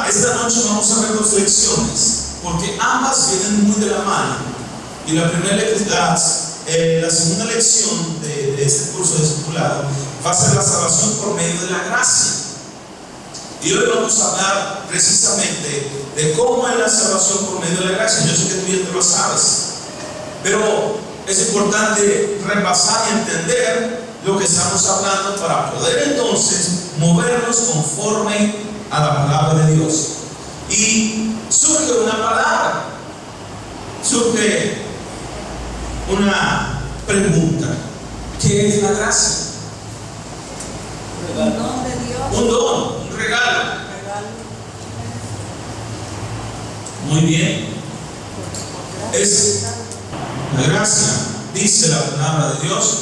esta noche vamos a ver dos lecciones, porque ambas vienen muy de la mano. Y la segunda lección de este curso de discipulado va a ser la salvación por medio de la gracia. Y hoy vamos a hablar precisamente de cómo es la salvación por medio de la gracia. Yo sé que tú ya te lo sabes, pero es importante repasar y entender lo que estamos hablando para poder entonces movernos conforme a la palabra de Dios. Y surge una palabra, surge una pregunta: ¿qué es la gracia? Un don de Dios. Un don, un regalo. Muy bien. Es la gracia, dice la palabra de Dios,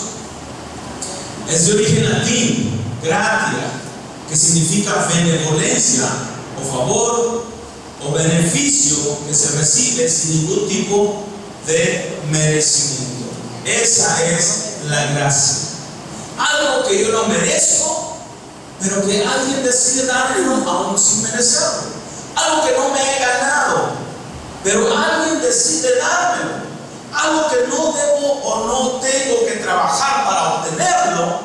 es de origen latín, gratia, que significa benevolencia o favor o beneficio que se recibe sin ningún tipo de merecimiento. Esa es la gracia. Algo que yo no merezco, pero que alguien decide darme aún sin merecerlo. Algo que no me he ganado, pero alguien decide dármelo. Algo que no debo o no tengo que trabajar para obtenerlo,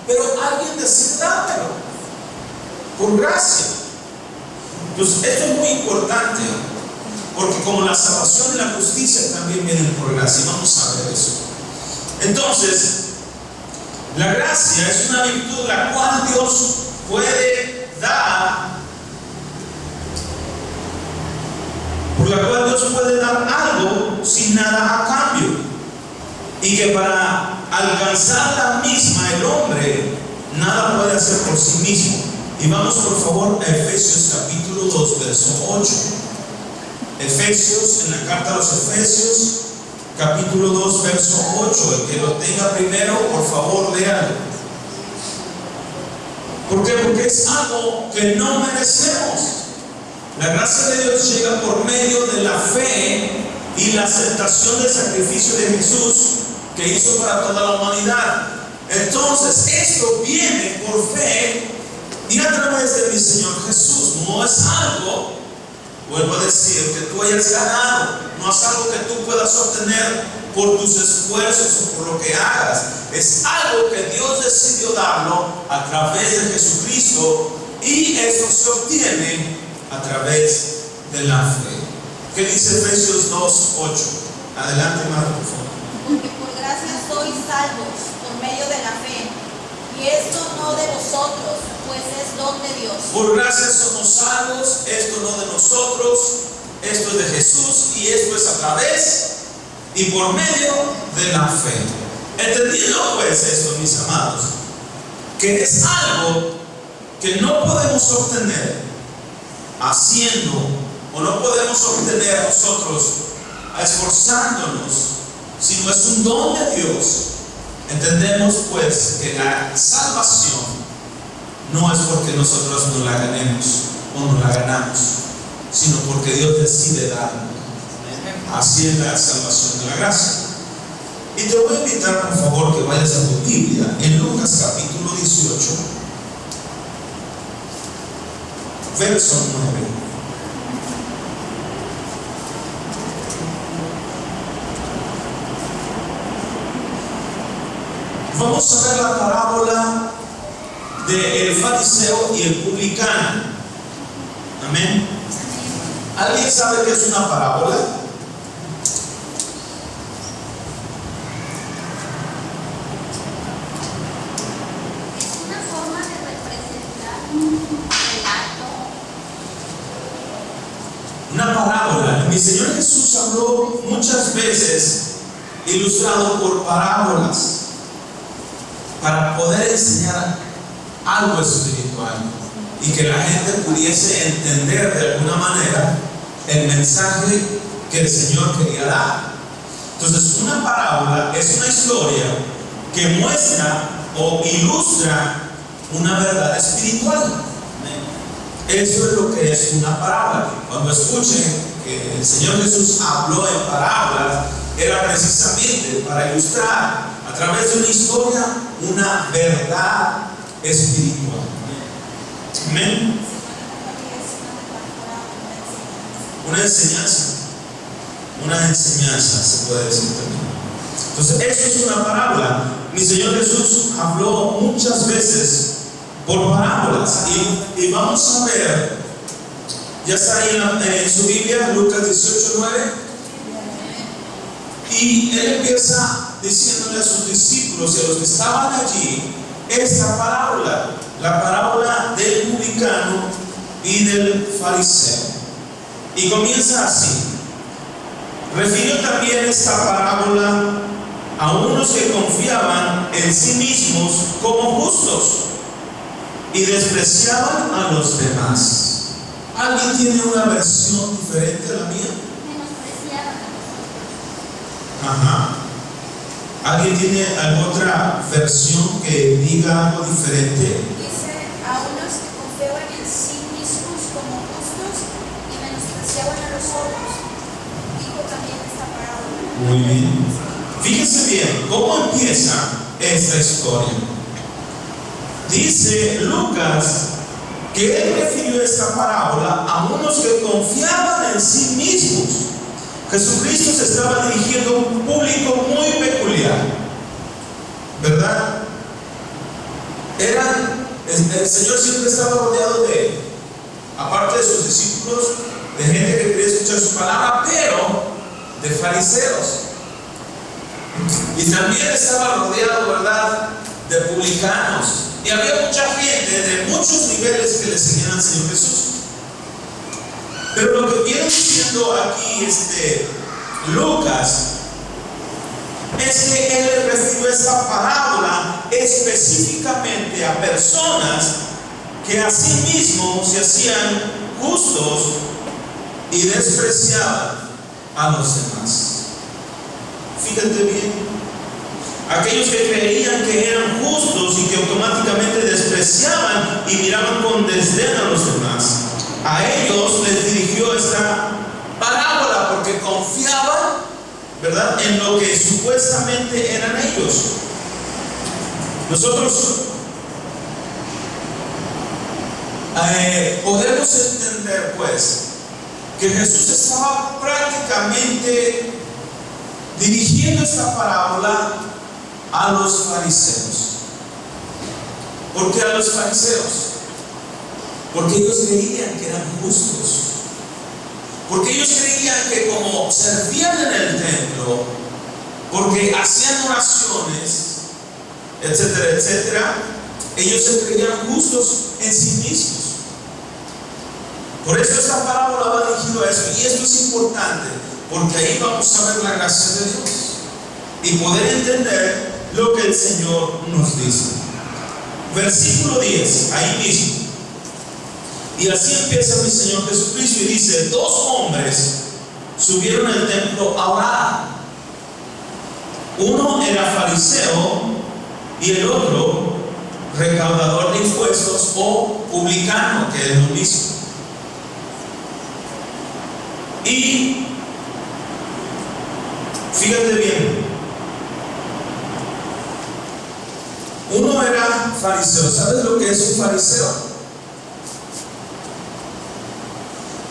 pero alguien decide dármelo por gracia. Entonces esto es muy importante, porque como la salvación y la justicia también vienen por gracia, vamos a ver eso. Entonces, la gracia es una virtud la cual Dios puede dar, por la cual Dios puede dar algo sin nada a cambio, y que para alcanzar la misma el hombre nada puede hacer por sí mismo. Y vamos por favor a Efesios capítulo 2 verso 8. Efesios, en la carta a los Efesios capítulo 2 verso 8. El que lo tenga primero, por favor, léalo. ¿Por qué? Porque es algo que no merecemos. La gracia de Dios llega por medio de la fe y la aceptación del sacrificio de Jesús que hizo para toda la humanidad. Entonces, esto viene por fe y a través de mi Señor Jesús. No es algo, vuelvo a decir, que tú hayas ganado. No es algo que tú puedas obtener por tus esfuerzos o por lo que hagas. Es algo que Dios decidió darlo a través de Jesucristo, y eso se obtiene a través de la fe. ¿Qué dice Efesios 2:8? Adelante, Marta, por favor. Porque por gracia sois salvos por medio de la fe, y esto no de vosotros, pues es don de Dios. Por gracia somos salvos, esto no de nosotros, esto es de Jesús, y esto es a través y por medio de la fe. Entendido pues esto, mis amados, que es algo que no podemos obtener haciendo, o no podemos obtener nosotros esforzándonos, sino es un don de Dios. Entendemos pues que la salvación no es porque nosotros no la ganemos o no la ganamos, sino porque Dios decide darnos. Así es la salvación de la gracia. Y te voy a invitar, por favor, que vayas a tu Biblia en Lucas capítulo 18, verso 9. Vamos a ver la parábola del fariseo y el publicano. Amén. ¿Alguien sabe qué es una parábola? Es una forma de representar un relato. Una parábola. Mi Señor Jesús habló muchas veces ilustrado por parábolas para poder enseñar algo espiritual y que la gente pudiese entender de alguna manera el mensaje que el Señor quería dar. Entonces, una parábola es una historia que muestra o ilustra una verdad espiritual. Eso es lo que es una parábola. Cuando escuchen que el Señor Jesús habló en parábolas, era precisamente para ilustrar a través de una historia una verdad espiritual. Amén. una enseñanza se puede decir también. Entonces, eso es una parábola. Mi Señor Jesús habló muchas veces por parábolas y vamos a ver, ya está ahí en su Biblia, Lucas 18:9, y él empieza diciéndole a sus discípulos y a los que estaban allí esta parábola, la parábola del publicano y del fariseo, y comienza así. Refirió también esta parábola a unos que confiaban en sí mismos como justos y despreciaban a los demás. ¿Alguien tiene una versión diferente a la mía? Ajá. ¿Alguien tiene alguna otra versión que diga algo diferente? Dice a unos que confiaban en sí mismos como justos y menospreciaban a los otros. Dijo también esta parábola. Muy bien. Fíjense bien, ¿cómo empieza esta historia? Dice Lucas que él refirió esta parábola a unos que confiaban en sí mismos. Jesucristo se estaba dirigiendo a un público muy peculiar, ¿verdad? El Señor siempre estaba rodeado de, aparte de sus discípulos, de gente que quería escuchar su palabra, pero de fariseos. Y también estaba rodeado, ¿verdad?, de publicanos. Y había mucha gente de muchos niveles que le seguían al Señor Jesús. Pero lo que viene diciendo aquí Lucas es que él refirió esta parábola específicamente a personas que a sí mismos se hacían justos y despreciaban a los demás. Fíjate bien, aquellos que creían que eran justos y que automáticamente despreciaban y miraban con desdén a los demás, a ellos les dirigió esta parábola porque confiaban, ¿verdad?, en lo que supuestamente eran ellos. Nosotros podemos entender, pues, que Jesús estaba prácticamente dirigiendo esta parábola a los fariseos. ¿Por qué a los fariseos? Porque ellos creían que eran justos. Porque ellos creían que como servían en el templo, porque hacían oraciones, etcétera, etcétera, ellos se creían justos en sí mismos. Por eso esta parábola va dirigida a eso. Y esto es importante, porque ahí vamos a ver la gracia de Dios y poder entender lo que el Señor nos dice. Versículo 10, ahí mismo. Y así empieza mi Señor Jesucristo y dice: 2 hombres subieron al templo a orar. Uno era fariseo y el otro recaudador de impuestos o publicano, que es lo mismo. Y fíjate bien, uno era fariseo. ¿Sabes lo que es un fariseo?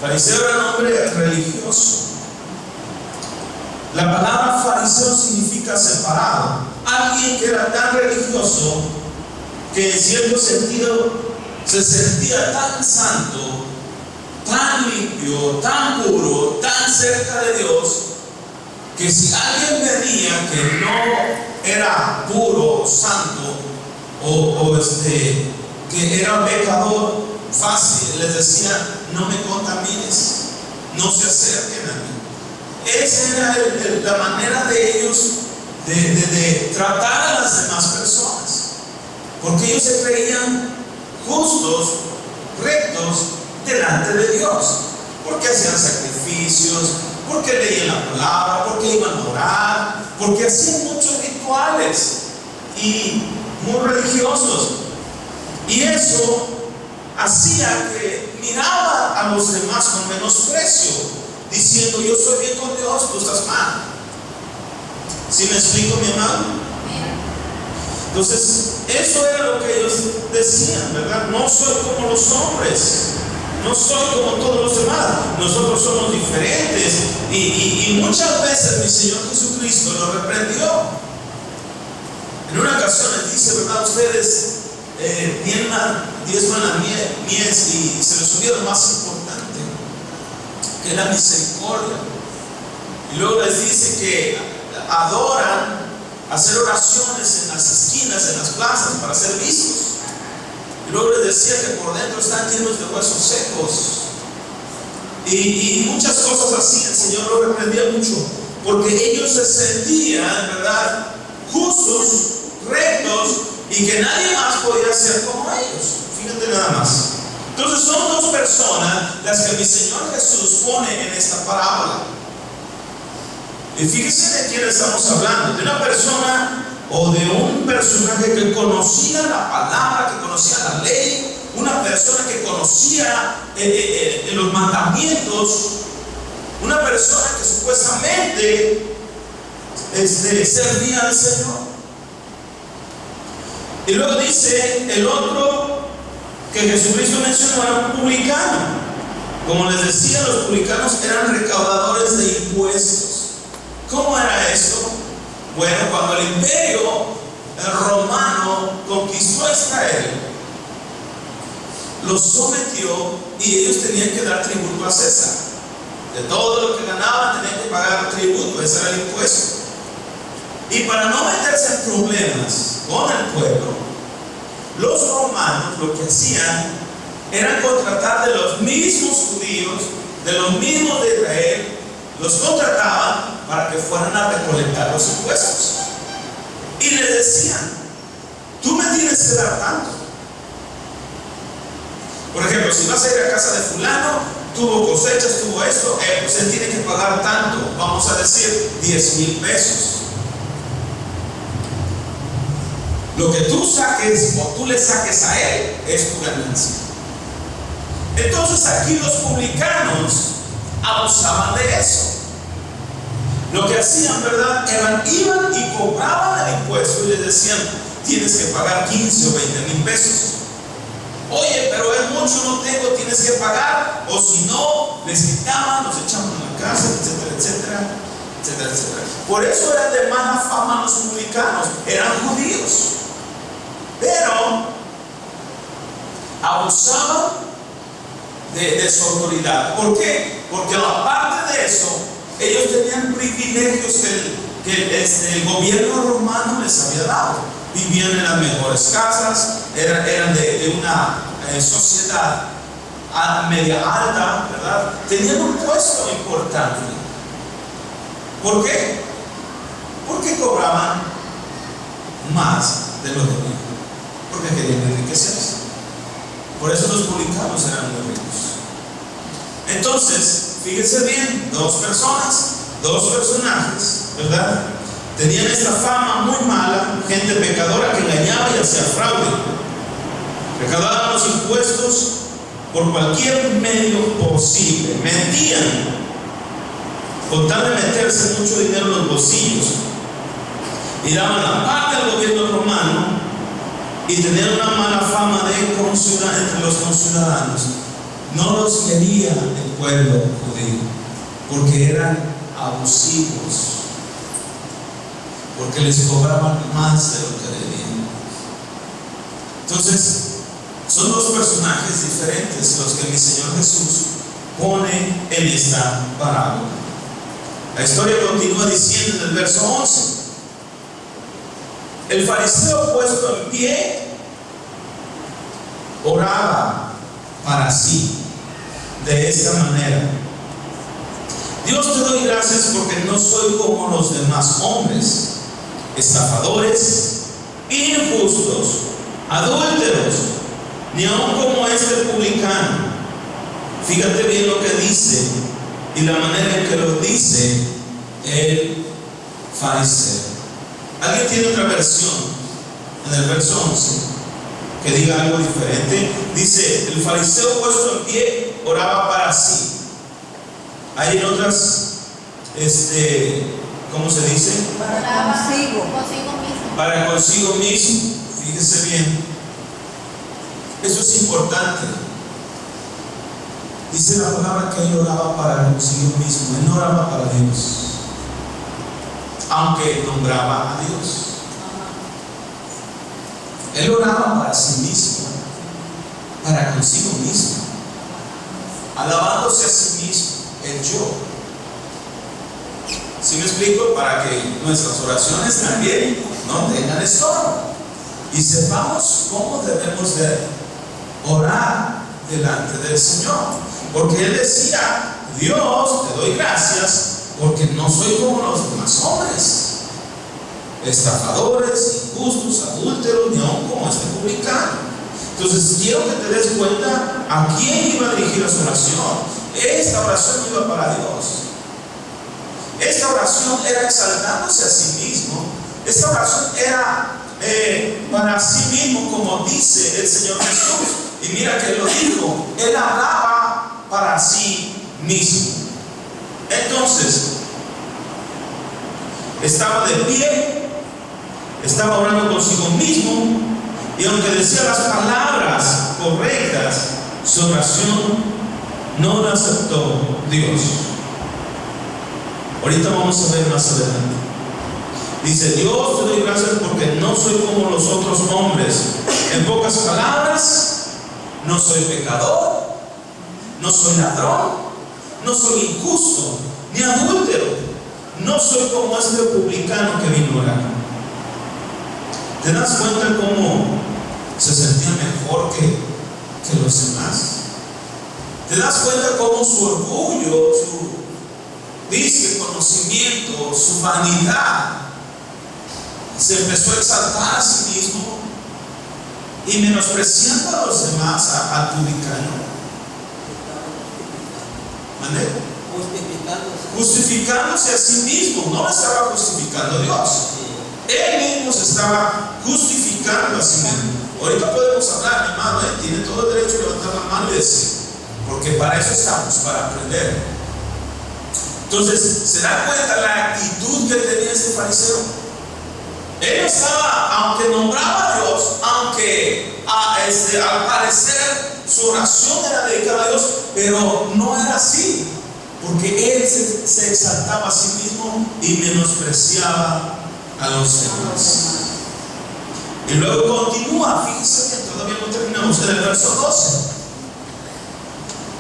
Fariseo era un hombre religioso. La palabra fariseo significa separado. Alguien que era tan religioso que en cierto sentido se sentía tan santo, tan limpio, tan puro, tan cerca de Dios, que si alguien venía que no era puro, santo, que era pecador, fácil, les decía: no me contamines, no se acerquen a mí. Esa era la manera de ellos de tratar a las demás personas, porque ellos se creían justos, rectos delante de Dios, porque hacían sacrificios, porque leían la palabra, porque iban a orar, porque hacían muchos rituales y muy religiosos. Y eso hacía que miraba a los demás con menosprecio, diciendo: yo soy bien con Dios, tú estás mal. ¿Sí me explico, mi amado? Entonces, eso era lo que ellos decían, ¿verdad? No soy como los hombres. no soy como todos los demás, nosotros somos diferentes. Y muchas veces mi Señor Jesucristo lo reprendió. En una ocasión les dice, ¿verdad? Ustedes diezman la mies y se les olvida lo más importante, que es la misericordia. Y luego les dice que adoran hacer oraciones en las esquinas, en las plazas, para ser vistos. Y luego les decía que por dentro están llenos de huesos secos. Y muchas cosas así. El Señor lo reprendía mucho, porque ellos se sentían, ¿verdad?, justos, rectos, y que nadie más podía ser como ellos. Fíjate nada más. Entonces son dos personas las que mi Señor Jesús pone en esta parábola. Y fíjense de quién estamos hablando, de una persona o de un personaje que conocía la palabra, que conocía la ley, una persona que conocía los mandamientos, una persona que supuestamente servía al Señor. Y luego dice el otro que Jesucristo mencionó, era un publicano. Como les decía, los publicanos eran recaudadores de impuestos. ¿Cómo era esto? Bueno, cuando el imperio romano conquistó a Israel, los sometió y ellos tenían que dar tributo a César. De todo lo que ganaban tenían que pagar tributo, ese era el impuesto. Y para no meterse en problemas con el pueblo, los romanos lo que hacían era contratar de los mismos judíos, de los mismos de Israel, los contrataban para que fueran a recolectar los impuestos. Y les decían, tú me tienes que dar tanto. Por ejemplo, si vas a ir a casa de fulano, tuvo cosechas, tuvo esto, pues él tiene que pagar tanto, vamos a decir 10,000 pesos. Lo que tú saques o tú le saques a él es tu ganancia. Entonces aquí los publicanos abusaban de eso. Lo que hacían, ¿verdad?, iban y cobraban el impuesto y les decían, tienes que pagar 15 o 20,000 pesos. Oye, pero es mucho, no tengo, tienes que pagar, o si no, les quitaban, los echaban a la cárcel, etcétera, etcétera, etcétera, etcétera. Por eso eran de mala fama los publicanos, eran judíos, pero abusaban de su autoridad. ¿Por qué? Porque aparte de eso, ellos tenían privilegios que el gobierno romano les había dado. Vivían en las mejores casas, eran de una sociedad media alta, ¿verdad? Tenían un puesto importante. ¿Por qué? Porque cobraban más de lo que tenían, porque querían enriquecerse. Por eso los publicanos eran muy ricos. Entonces, fíjense bien, dos personajes, ¿verdad? Tenían esta fama muy mala, gente pecadora que engañaba y hacía fraude. Recaudaban los impuestos por cualquier medio posible, mentían, con tal de meterse mucho dinero en los bolsillos, y daban la parte al gobierno romano y tenían una mala fama entre los conciudadanos. No los quería el pueblo judío porque eran abusivos, porque les cobraban más de lo que debían. Entonces, son dos personajes diferentes los que mi Señor Jesús pone en esta parábola. La historia continúa diciendo en el verso 11: el fariseo puesto en pie oraba para sí de esta manera: Dios, te doy gracias porque no soy como los demás hombres, estafadores, injustos, adúlteros, ni aun como este publicano. Fíjate bien lo que dice y la manera en que lo dice el fariseo. ¿Alguien tiene otra versión en el verso 11 que diga algo diferente? Dice: el fariseo puesto en pie oraba para sí. Hay en otras, ¿cómo se dice? Para consigo mismo. Para consigo mismo. Fíjese bien, eso es importante. Dice la palabra que él oraba para consigo mismo, él no oraba para Dios, aunque nombraba a Dios. Él oraba para sí mismo, para consigo mismo, alabándose a sí mismo, el yo. ¿Sí me explico? Para que nuestras oraciones también no tengan estorbo y sepamos cómo debemos de orar delante del Señor. Porque él decía: Dios, te doy gracias porque no soy como los demás hombres, estafadores, injustos, adúlteros, ni aun como este publicano. Entonces quiero que te des cuenta a quién iba dirigida su oración. Esta oración iba para Dios. Esta oración era exaltándose a sí mismo. Esta oración era para sí mismo, como dice el Señor Jesús. Y mira que él lo dijo, él hablaba para sí mismo. Entonces, estaba de pie, estaba orando consigo mismo, y aunque decía las palabras correctas, su oración no la aceptó Dios. Ahorita vamos a ver más adelante. Dice: Dios, te doy gracias porque no soy como los otros hombres. En pocas palabras, no soy pecador, no soy ladrón, no soy injusto, ni adúltero, no soy como este publicano que vino a orar. ¿Te das cuenta cómo se sentía mejor que los demás? ¿Te das cuenta cómo su orgullo, su conocimiento, su vanidad se empezó a exaltar a sí mismo y menospreciando a los demás, al publicano? ¿Mande? Justificándose a sí mismo. No lo estaba justificando Dios, él mismo se estaba justificando a sí mismo. Ahorita podemos hablar, mi hermano, tiene todo el derecho de levantar la mano y decir, porque para eso estamos, para aprender. Entonces, ¿se da cuenta la actitud que tenía este fariseo? Él estaba, aunque nombraba a Dios, aunque al parecer su oración era dedicada a Dios, pero no era así, porque él se exaltaba a sí mismo y menospreciaba a los demás. Y luego continúa, fíjense que todavía no terminamos, en el verso 12.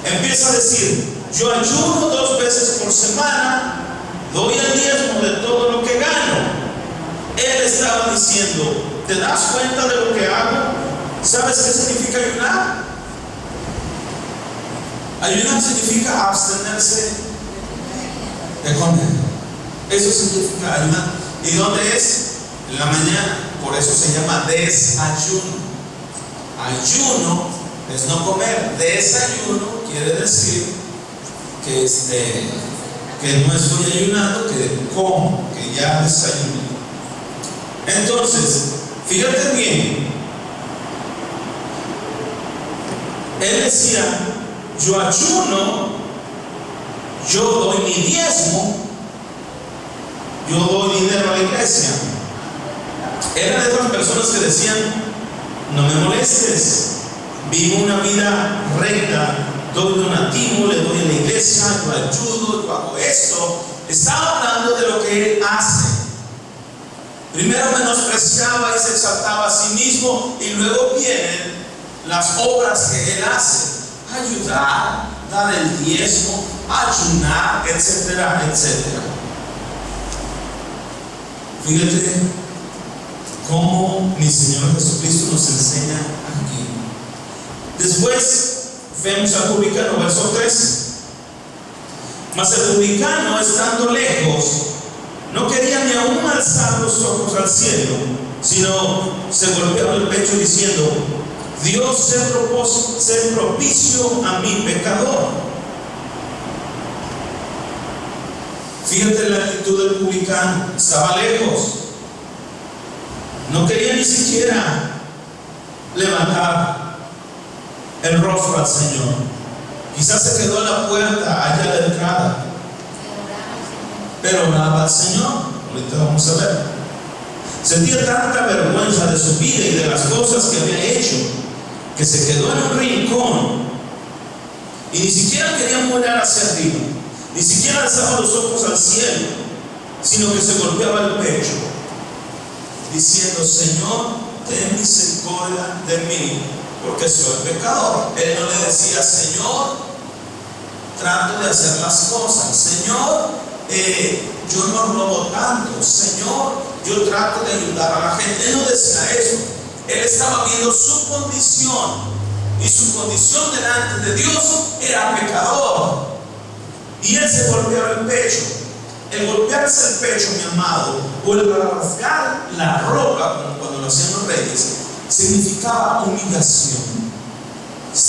Empieza a decir: yo ayuno 2 veces por semana, doy el diezmo de todo lo que gano. Él estaba diciendo: ¿te das cuenta de lo que hago? ¿Sabes qué significa ayunar? Ayunar significa abstenerse de comer. Eso significa ayunar. ¿Y dónde es? En la mañana. Por eso se llama desayuno. Ayuno es no comer. Desayuno quiere decir que no estoy ayunando, que como, que ya desayuno. Entonces, fíjate bien, él decía: yo ayuno, yo doy mi diezmo, yo doy dinero a la iglesia. Eran de esas personas que decían: no me molestes, vivo una vida recta, doy donativo, le doy a la iglesia, yo ayudo, yo hago esto. Estaba hablando de lo que él hace. Primero menospreciaba y se exaltaba a sí mismo, y luego vienen las obras que él hace: ayudar, dar el diezmo, ayunar, etcétera, etcétera. Fíjate cómo mi Señor Jesucristo nos enseña aquí. Después vemos al publicano, verso 13. Mas el publicano, estando lejos, no quería ni aún alzar los ojos al cielo, sino se golpeaba el pecho diciendo: Dios, sé propicio a mi pecador. Fíjate la actitud del publicano. Estaba lejos, no quería ni siquiera levantar el rostro al Señor. Quizás se quedó en la puerta allá de entrada, pero oraba al Señor. Ahorita vamos a ver. Sentía tanta vergüenza de su vida y de las cosas que había hecho, que se quedó en un rincón Y ni siquiera quería mirar hacia arriba, ni siquiera alzaba los ojos al cielo, sino que se golpeaba el pecho, diciendo: Señor, ten misericordia de mí, porque soy pecador. Él no le decía: Señor, trato de hacer las cosas, Señor, yo no robo tanto, Señor, yo trato de ayudar a la gente. Él no decía eso. Él estaba viendo su condición, y su condición delante de Dios era pecador. Y él se golpeaba el pecho. El golpearse el pecho, mi amado, o el rasgar la ropa, como cuando lo hacían los reyes, significaba humillación.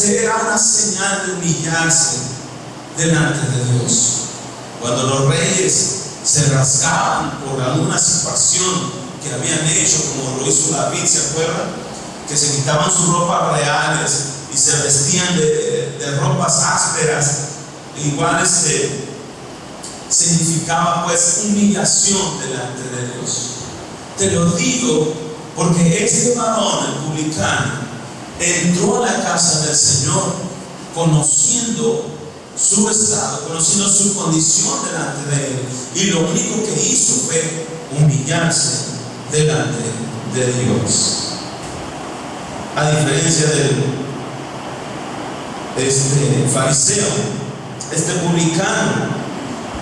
Era una señal de humillarse delante de Dios. Cuando los reyes se rasgaban por alguna situación que habían hecho, como lo hizo David, ¿se acuerdan? Que se quitaban sus ropas reales y se vestían de ropas ásperas. Igual significaba pues humillación delante de Dios. Te lo digo porque este varón, el publicano, entró a la casa del Señor conociendo su estado, conociendo su condición delante de Él, y lo único que hizo fue humillarse delante de Dios. A diferencia del fariseo, este publicano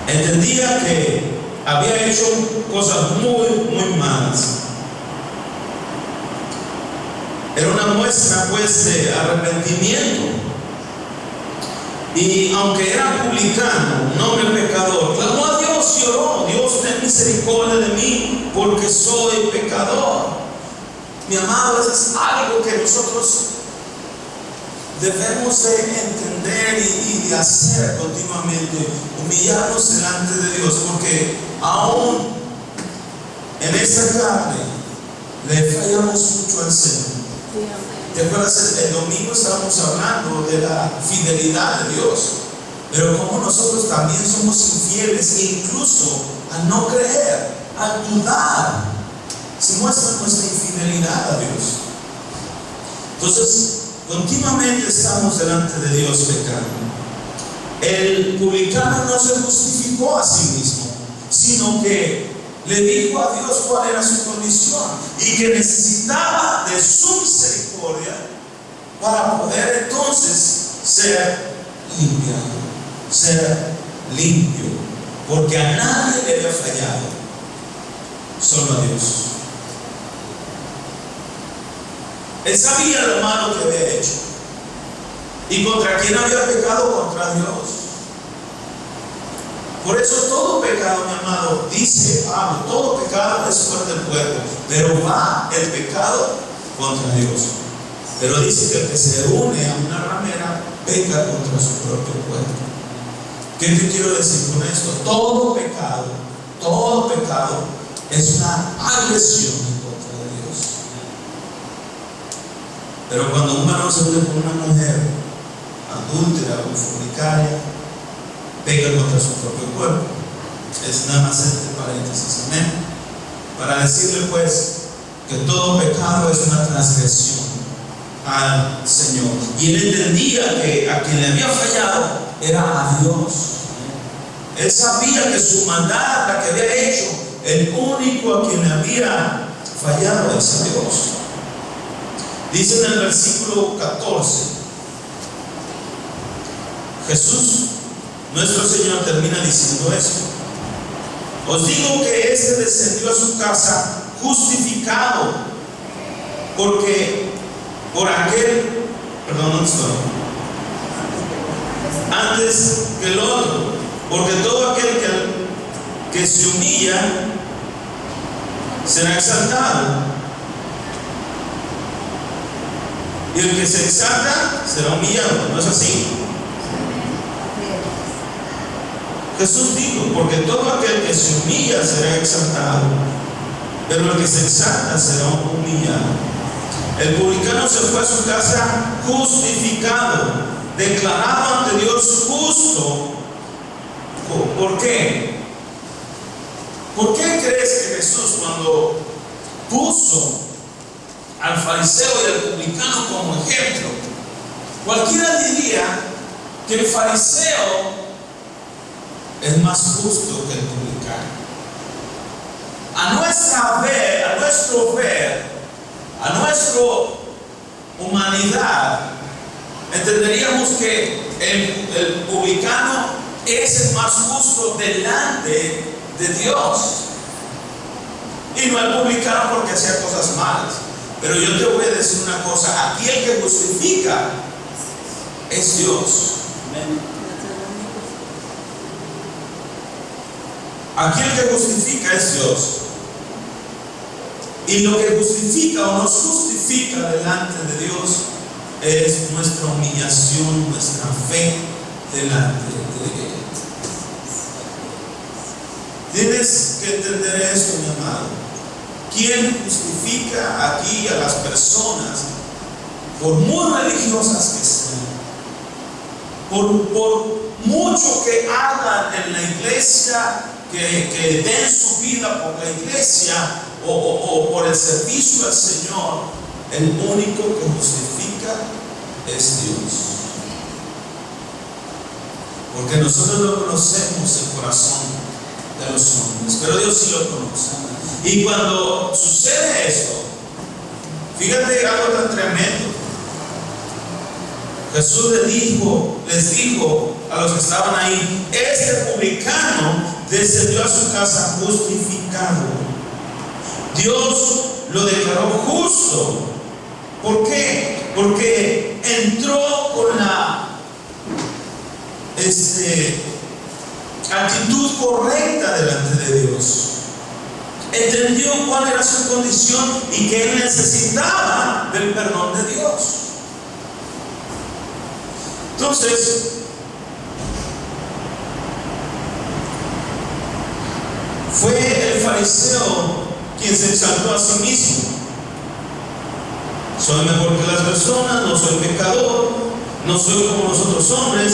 entendía que había hecho cosas muy malas. Era una muestra pues de arrepentimiento. Y aunque era publicano, un hombre pecador, clamó a Dios y oró: Dios, ten misericordia de mí, porque soy pecador. Mi amado, eso es algo que nosotros debemos de entender y de hacer continuamente, humillarnos delante de Dios, porque aún en esta carne le fallamos mucho al Señor. ¿Te acuerdas? El domingo estábamos hablando de la fidelidad de Dios, pero como nosotros también somos infieles, incluso al no creer, al dudar, se muestra nuestra infidelidad a Dios. Entonces, continuamente estamos delante de Dios pecando. El publicano no se justificó a sí mismo, sino que le dijo a Dios cuál era su condición y que necesitaba de su misericordia para poder entonces ser limpiado, ser limpio, porque a nadie le había fallado, solo a Dios. Él sabía lo malo que había hecho y contra quién había pecado: contra Dios. Por eso todo pecado, mi amado, dice Pablo, todo pecado es fuera del cuerpo, pero va el pecado contra Dios. Pero dice que el que se une a una ramera peca contra su propio cuerpo. ¿Qué te quiero decir con esto? Todo pecado es una agresión en contra de Dios. Pero cuando un varón se une con una mujer adúltera o fornicaria, peca contra su propio cuerpo. Es nada más este paréntesis, amén, para decirle pues que todo pecado es una transgresión al Señor. Y él entendía que a quien le había fallado era a Dios. Él sabía que su maldad, la que había hecho, el único a quien le había fallado es a Dios. Dice en el versículo 14, Jesús, nuestro Señor, termina diciendo esto: os digo que este descendió a su casa justificado, porque por aquel, perdón, no estoy, antes que el otro, porque todo aquel que se humilla será exaltado, y el que se exalta será humillado. ¿No es así? Jesús dijo: porque todo aquel que se humilla será exaltado, pero el que se exalta será humillado. El publicano se fue a su casa justificado, declarado ante Dios justo. ¿Por qué? ¿Por qué crees que Jesús, cuando puso al fariseo y al publicano como ejemplo, cualquiera diría que el fariseo es más justo que el publicano. A nuestra humanidad, entenderíamos que el publicano es el más justo delante de Dios. Y no el publicano porque hacía cosas malas. Pero yo te voy a decir una cosa: aquí el que justifica es Dios. Aquí el que justifica es Dios. Y lo que justifica o nos justifica delante de Dios es nuestra humillación, nuestra fe delante de Él. Tienes que entender esto, mi amado. ¿Quién justifica aquí a las personas, por muy religiosas que sean, por mucho que hagan en la iglesia, que den su vida por la iglesia o por el servicio al Señor? El único que justifica es Dios. Porque nosotros no conocemos el corazón de los hombres, pero Dios sí lo conoce. Y cuando sucede esto, fíjate algo tan tremendo. Jesús les dijo a los que estaban ahí: este publicano descendió a su casa justificado. Dios lo declaró justo. ¿Por qué? Porque entró con la actitud correcta delante de Dios. Entendió cuál era su condición y que él necesitaba del perdón de Dios. Entonces, fue el fariseo quien se exaltó a sí mismo. Soy mejor que las personas, no soy pecador, no soy como los otros hombres.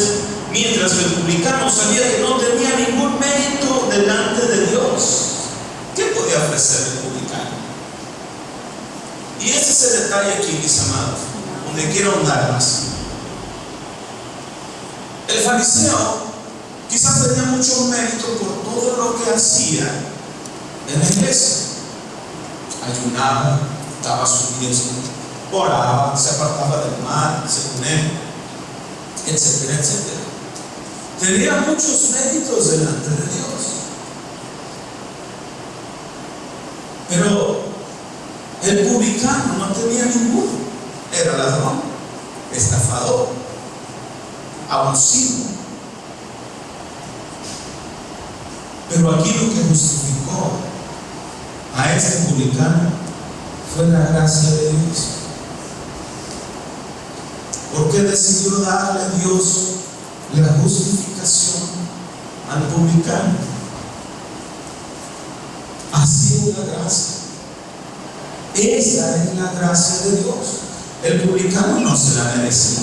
Mientras que el publicano sabía que no tenía ningún mérito delante de Dios. ¿Qué podía ofrecer el publicano? Y ese es el detalle aquí, mis amados, donde quiero ahondar más. El fariseo quizás tenía mucho mérito por todo lo que hacía en la iglesia. Ayunaba, daba su diezmo, oraba, se apartaba del mal, según él, etcétera, etcétera. Tenía muchos méritos delante de Dios. Pero el publicano no tenía ninguno. Era ladrón, estafador, abusivo. Pero aquí lo que justificó a este publicano fue la gracia de Dios. Porque decidió darle a Dios la justificación al publicano. Así es la gracia. Esa es la gracia de Dios. El publicano no se la merecía,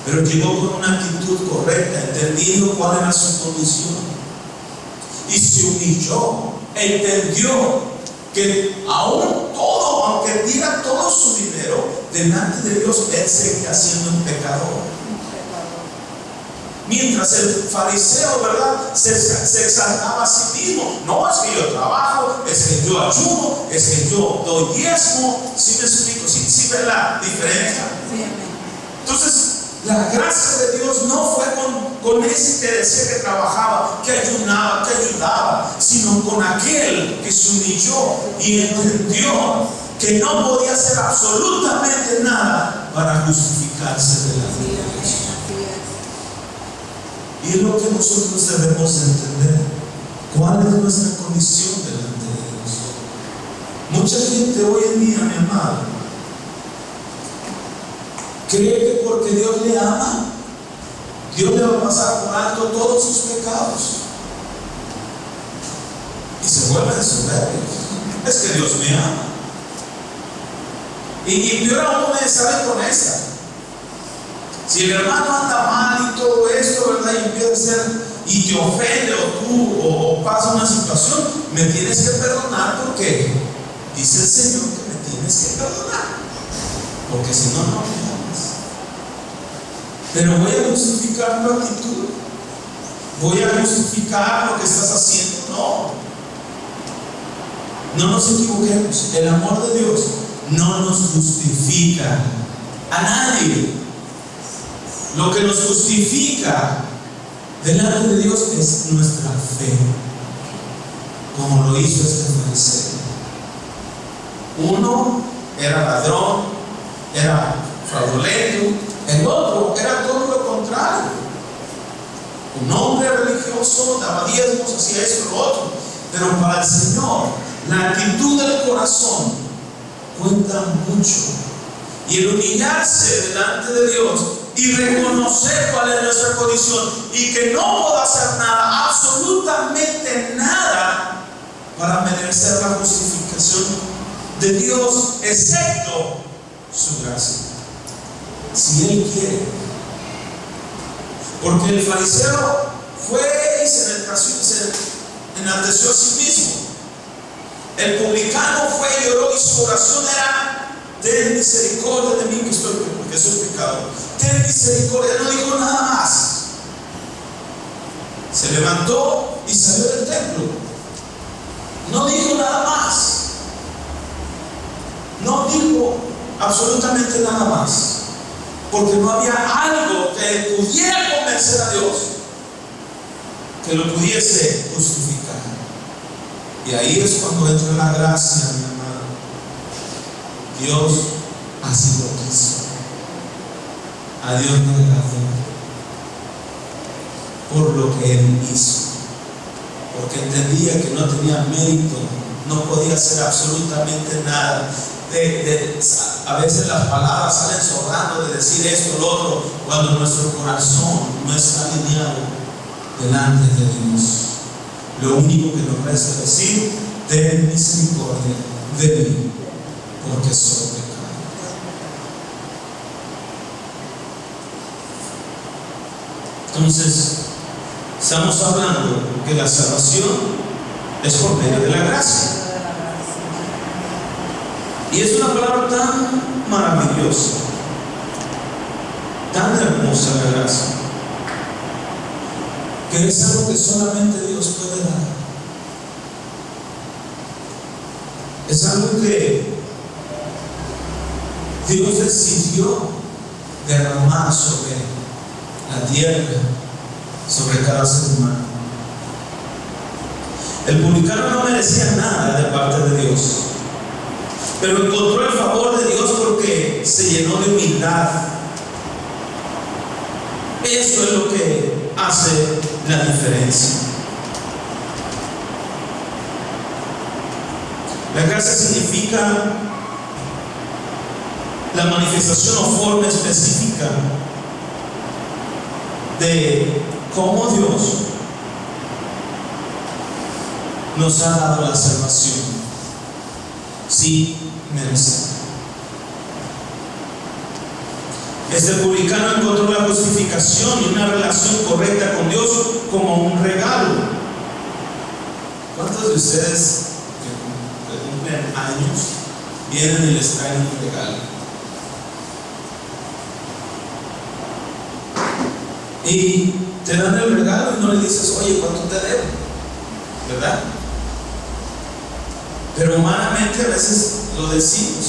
pero llegó con una actitud correcta, entendiendo cuál era su condición, y se humilló, entendió que aún todo, aunque diera todo su dinero, delante de Dios él seguía siendo un pecador. Mientras el fariseo, ¿verdad?, se exaltaba a sí mismo. No, es que yo trabajo, es que yo ayuno, es que yo doy diezmo. ¿Sí me explico? ¿Sí ven la diferencia? Entonces, la gracia de Dios no fue con ese que decía que trabajaba, que ayunaba, que ayudaba, sino con aquel que se humilló y entendió que no podía hacer absolutamente nada para justificarse delante de Dios. Y es lo que nosotros debemos entender. ¿Cuál es nuestra condición delante de Dios? Mucha gente hoy en día, mi amado, cree que porque Dios le ama, Dios le va a pasar por alto todos sus pecados. Y se vuelven soberbios. Es que Dios me ama. Y peor aún me sale con esta. Si el hermano anda mal y todo esto, ¿verdad?, y empieza a ser, y te ofende, o pasa una situación, me tienes que perdonar, porque dice el Señor que me tienes que perdonar, porque si no, no me amas. Pero voy a justificar tu actitud. Voy a justificar lo que estás haciendo. No. No nos equivoquemos. El amor de Dios no nos justifica a nadie. Lo que nos justifica delante de Dios es nuestra fe, como lo hizo este fariseo. Uno era ladrón, era fraudulento. El otro era todo lo contrario. Un hombre religioso, daba diezmos, hacía esto, lo otro. Pero para el Señor, la actitud del corazón cuenta mucho. Y el humillarse delante de Dios y reconocer cuál es nuestra condición y que no puedo hacer nada, absolutamente nada, para merecer la justificación de Dios, excepto su gracia. Si Él quiere. Porque el fariseo fue y se enalteció a sí mismo. El publicano fue y lloró, y su oración era: ten misericordia de mí que soy pecador. Ten misericordia. No dijo nada más. Se levantó y salió del templo. No dijo nada más. No dijo absolutamente nada más. Porque no había algo que pudiera convencer a Dios que lo pudiese justificar. Y ahí es cuando entra la gracia, mi amado. Dios así lo quiso. A Dios no le agradó por lo que Él hizo, porque entendía que no tenía mérito, no podía hacer absolutamente nada. A veces las palabras salen sobrando de decir esto o lo otro, cuando nuestro corazón no está alineado delante de Dios. Lo único que nos resta es decir: ten misericordia de mí, porque soy pecador. Entonces, estamos hablando que la salvación es por medio de la gracia. Y es una palabra tan maravillosa, tan hermosa la gracia, que es algo que solamente Dios puede dar. Es algo que Dios decidió derramar sobre la tierra, sobre cada ser humano. El publicano no merecía nada de parte de Dios, pero encontró el favor de Dios porque se llenó de humildad. Eso es lo que hace la diferencia. La gracia significa la manifestación o forma específica de cómo Dios nos ha dado la salvación sin merecer. Este publicano encontró la justificación y una relación correcta con Dios como un regalo. ¿Cuántos de ustedes que cumplen años vienen y les traen un regalo? Y te dan el regalo y no le dices: oye, ¿cuánto te debo? ¿Verdad? Pero humanamente a veces lo decimos,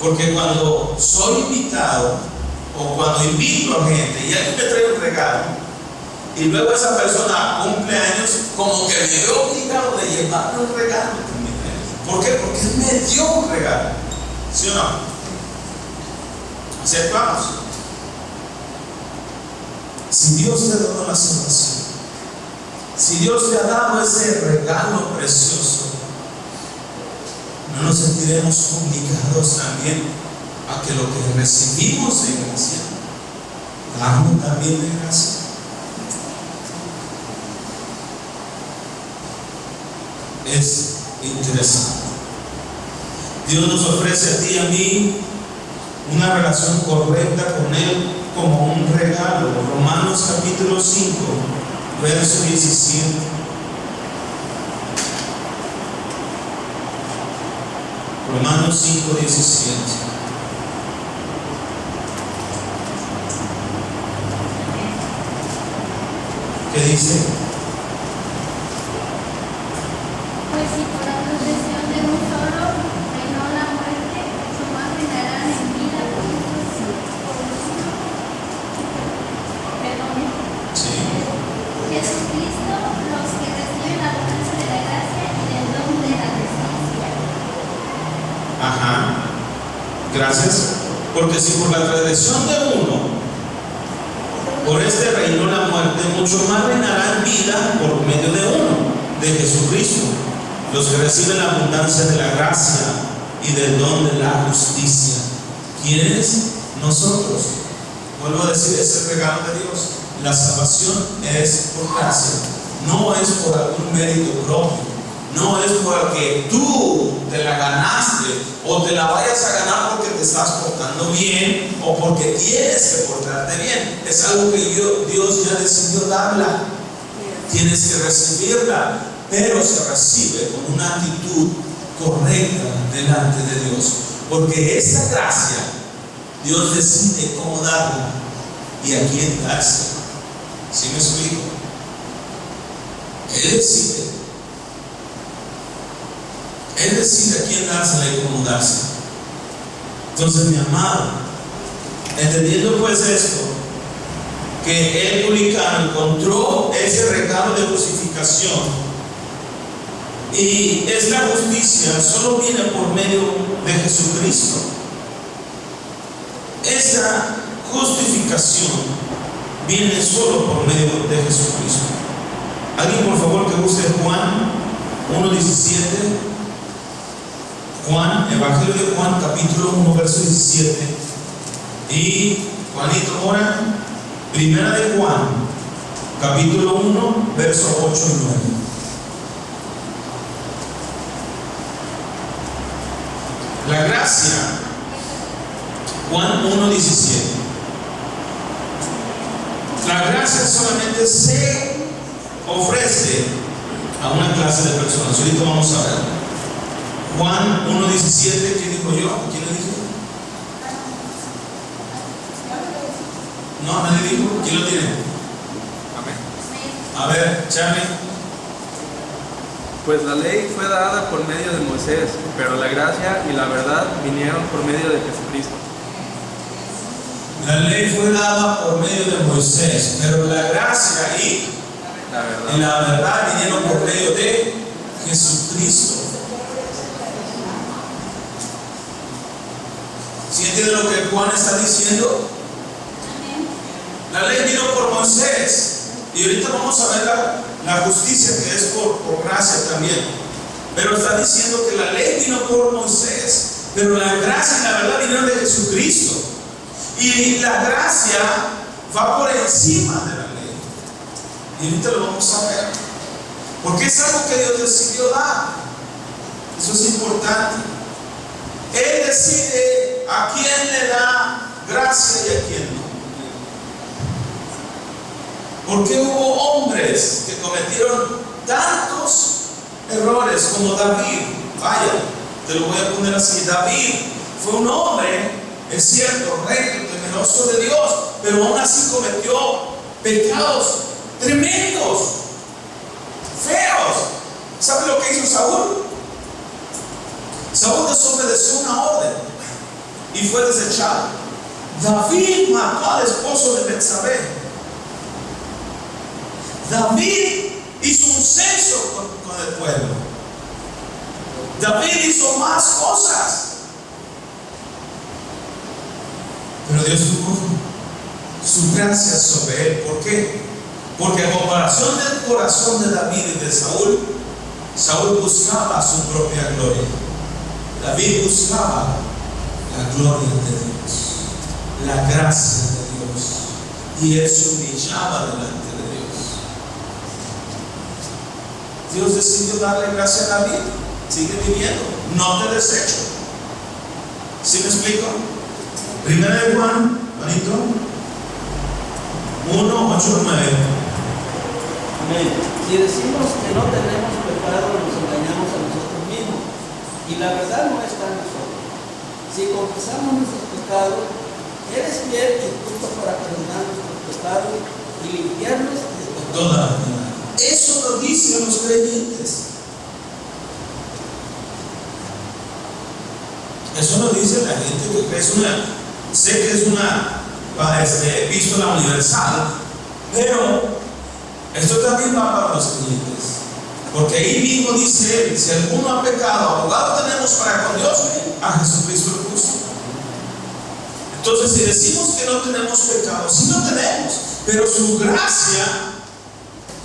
porque cuando soy invitado o cuando invito a gente y alguien me trae un regalo y luego esa persona cumple años, como que me veo obligado de llevarle un regalo. ¿Por qué? Porque él me dio un regalo. ¿Sí o no? ¿Aceptamos? Si Dios te ha dado la salvación, si Dios te ha dado ese regalo precioso, no nos sentiremos obligados también a que lo que recibimos de gracia, damos también de gracia. Es interesante. Dios nos ofrece a ti y a mí una relación correcta con Él como un regalo. Romanos capítulo 5, verso 17. Romanos 5, 17. ¿Qué dice? Pues si por la transgresión de un solo reinó la muerte, mucho más reinarán en vida por perdón, Sí. Jesucristo, los que reciben la abundancia de la gracia y del don de la justicia. Ajá. Gracias. Porque si por la transgresión de uno, por este reinó la muerte, mucho más reinará en vida por medio de uno, de Jesucristo, los que reciben la abundancia de la gracia y del don de la justicia. ¿Quiénes? Nosotros. Vuelvo a decir, es el regalo de Dios. La salvación es por gracia, no es por algún mérito propio. No es porque tú te la ganaste o te la vayas a ganar porque te estás portando bien o porque tienes que portarte bien. Es algo que Dios ya decidió darla. Tienes que recibirla, pero se recibe con una actitud correcta delante de Dios. Porque esa gracia, Dios decide cómo darla y a quién darse. ¿Sí me explico? Él decide. Él decide a quién dársela y cómo dársela. Entonces, mi amado, entendiendo pues esto, que el publicano encontró ese regalo de justificación y esta justicia solo viene por medio de Jesucristo. Esta justificación viene solo por medio de Jesucristo. Alguien por favor que busque Juan 1:17. Juan, Evangelio de Juan, capítulo 1, verso 17. Y Juanito Mora, primera de Juan, capítulo 1, verso 8 y 9. La gracia, Juan 1:17. La gracia solamente se ofrece a una clase de personas. Ahorita vamos a ver. Juan 1:17, ¿qué dijo yo? ¿Quién le dijo? No, nadie dijo. ¿Quién lo tiene? Amén. A ver, Charlie. Pues la ley fue dada por medio de Moisés, pero la gracia y la verdad vinieron por medio de Jesucristo. La ley fue dada por medio de Moisés, pero la gracia y la verdad vinieron por medio de Jesucristo. ¿Sí entienden lo que Juan está diciendo? La ley vino por Moisés. Y ahorita vamos a ver la justicia que es por gracia también. Pero está diciendo que la ley vino por Moisés, pero la gracia y la verdad vinieron de Jesucristo. Y la gracia va por encima de la ley. Y ahorita lo vamos a ver. Porque es algo que Dios decidió dar. Eso es importante. Él decide a quién le da gracia y a quién no. Porque hubo hombres que cometieron tantos errores como David. Vaya, te lo voy a poner así. David fue un hombre, es cierto, recto, temeroso de Dios, pero aún así cometió pecados tremendos, feos. ¿Sabe lo que hizo Saúl? Saúl desobedeció una orden y fue desechado. David mató al esposo de Betsabé. David hizo un censo con el pueblo. David hizo más cosas. Pero Dios tuvo su gracia sobre él. ¿Por qué? Porque a comparación del corazón de David y de Saúl, Saúl buscaba su propia gloria. David buscaba la gloria de Dios, la gracia de Dios, y él se humillaba delante de Dios. Dios decidió darle gracia a David. Sigue viviendo, no te desecho. ¿Sí me explico? Primera de Juan, Juanito 1, 8, 9. Amén. Si decimos que no tenemos pecado, nos engañamos a nosotros mismos, y la verdad no está en nosotros. Si confesamos nuestros pecados, Él es fiel y justo para perdonar nuestros pecados y limpiarnos de toda toda la humanidad. Eso lo dicen los creyentes. Eso lo dice la gente que cree. Sé que es una epístola universal, pero esto también va para los creyentes. Porque ahí mismo dice él: si alguno ha pecado, abogado tenemos para con Dios, a Jesucristo el justo. Entonces, si decimos que no tenemos pecado, sí lo tenemos, pero su gracia,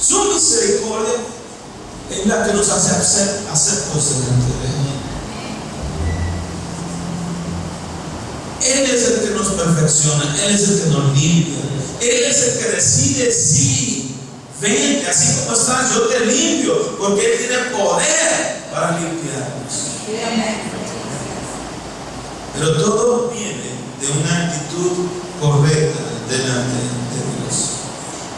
su misericordia es la que nos hace aceptos delante de Él. Él es el que nos perfecciona, Él es el que nos limpia, Él es el que decide: sí, vente, así como estás, yo te limpio, porque Él tiene poder para limpiarnos. Pero todo viene de una actitud correcta delante de Dios.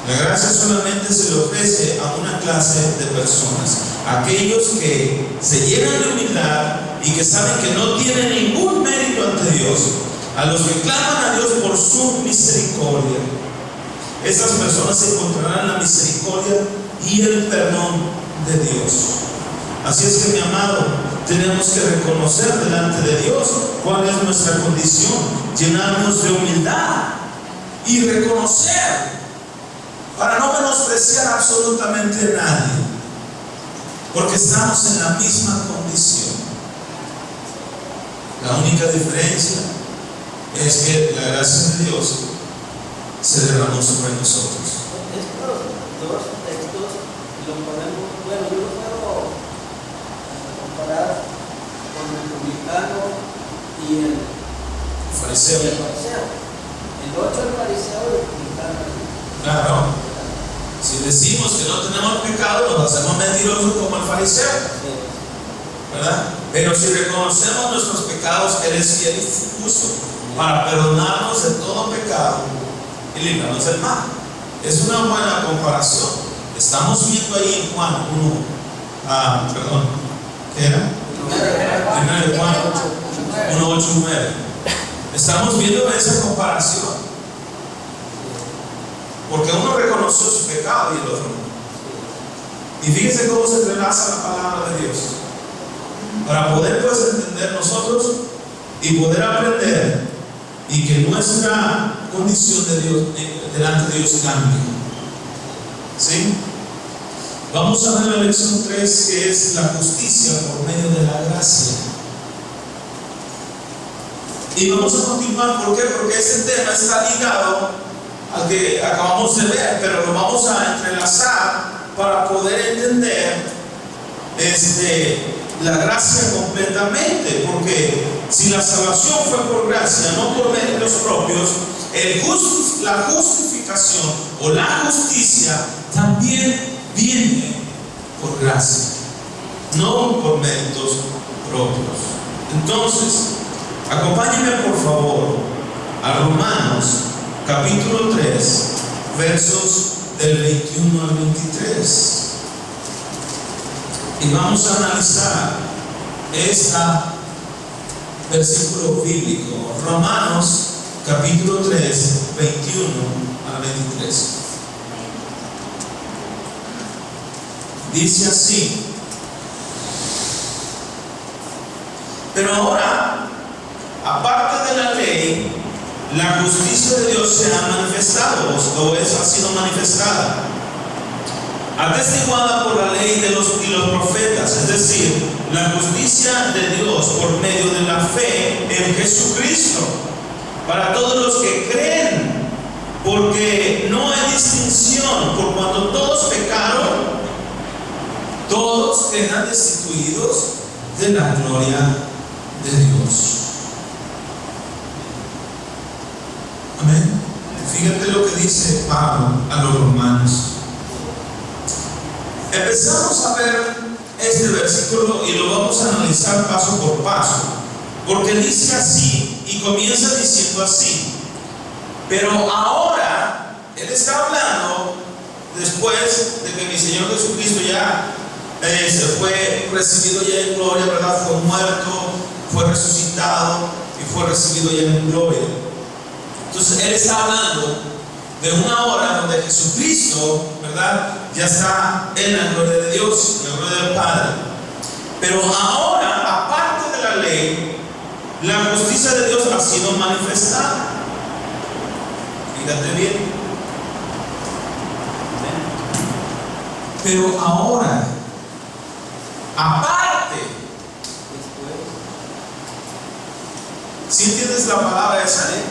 La gracia solamente se le ofrece a una clase de personas: aquellos que se llenan de humildad y que saben que no tienen ningún mérito ante Dios, a los que claman a Dios por su misericordia. Esas personas encontrarán la misericordia y el perdón de Dios. Así es que, mi amado, tenemos que reconocer delante de Dios cuál es nuestra condición, llenarnos de humildad y reconocer, para no menospreciar absolutamente a nadie, porque estamos en la misma condición. La única diferencia es que la gracia de Dios se derramó sobre nosotros. Estos dos textos lo podemos, bueno, yo lo puedo comparar con el publicano y el Fariseo. El 8 el fariseo y el publicano. Claro. Si decimos que no tenemos pecado, nos hacemos mentirosos como el fariseo, ¿verdad? Pero si reconocemos nuestros pecados, Él es fiel y justo para perdonarnos de todo pecado y librarnos del mal. Es una buena comparación. Estamos viendo ahí en Juan 1, ¿qué era? 1 Juan 1:8-9. Estamos viendo esa comparación, porque uno reconoció su pecado y el otro no. Y fíjense cómo se entrelaza la palabra de Dios, para poder pues entender nosotros y poder aprender, y que nuestra condición de Dios, delante de Dios, cambie. ¿Sí? Vamos a ver la lección 3, que es la justicia por medio de la gracia. Y vamos a continuar. ¿Por qué? Porque ese tema está ligado al que acabamos de ver, pero lo vamos a entrelazar para poder entender la gracia completamente. Porque si la salvación fue por gracia, no por méritos propios, la justificación o la justicia también viene por gracia, no por méritos propios. Entonces, acompáñenme por favor a Romanos capítulo 3, versos del 21 al 23. Y vamos a analizar este versículo bíblico. Romanos capítulo 3, 21 al 23. Dice así: pero ahora, aparte de la ley, la justicia de Dios se ha manifestado, o ha sido manifestada, atestiguada por la ley y los profetas, es decir, la justicia de Dios por medio de la fe en Jesucristo, para todos los que creen, porque no hay distinción, por cuanto todos pecaron, todos quedan destituidos de la gloria de Dios. Amén. Fíjate lo que dice Pablo a los romanos. Empezamos a ver este versículo y lo vamos a analizar paso por paso, porque dice así y comienza diciendo así: pero ahora, él está hablando después de que mi Señor Jesucristo ya se fue recibido ya en gloria, ¿verdad? Fue muerto, fue resucitado y fue recibido ya en gloria. Entonces él está hablando de una hora donde Jesucristo, ¿verdad? Ya está en la gloria de Dios, en la gloria del Padre. Pero ahora, aparte de la ley, la justicia de Dios ha sido manifestada. Fíjate bien. Pero ahora, aparte, ¿sí entiendes la palabra esa ley?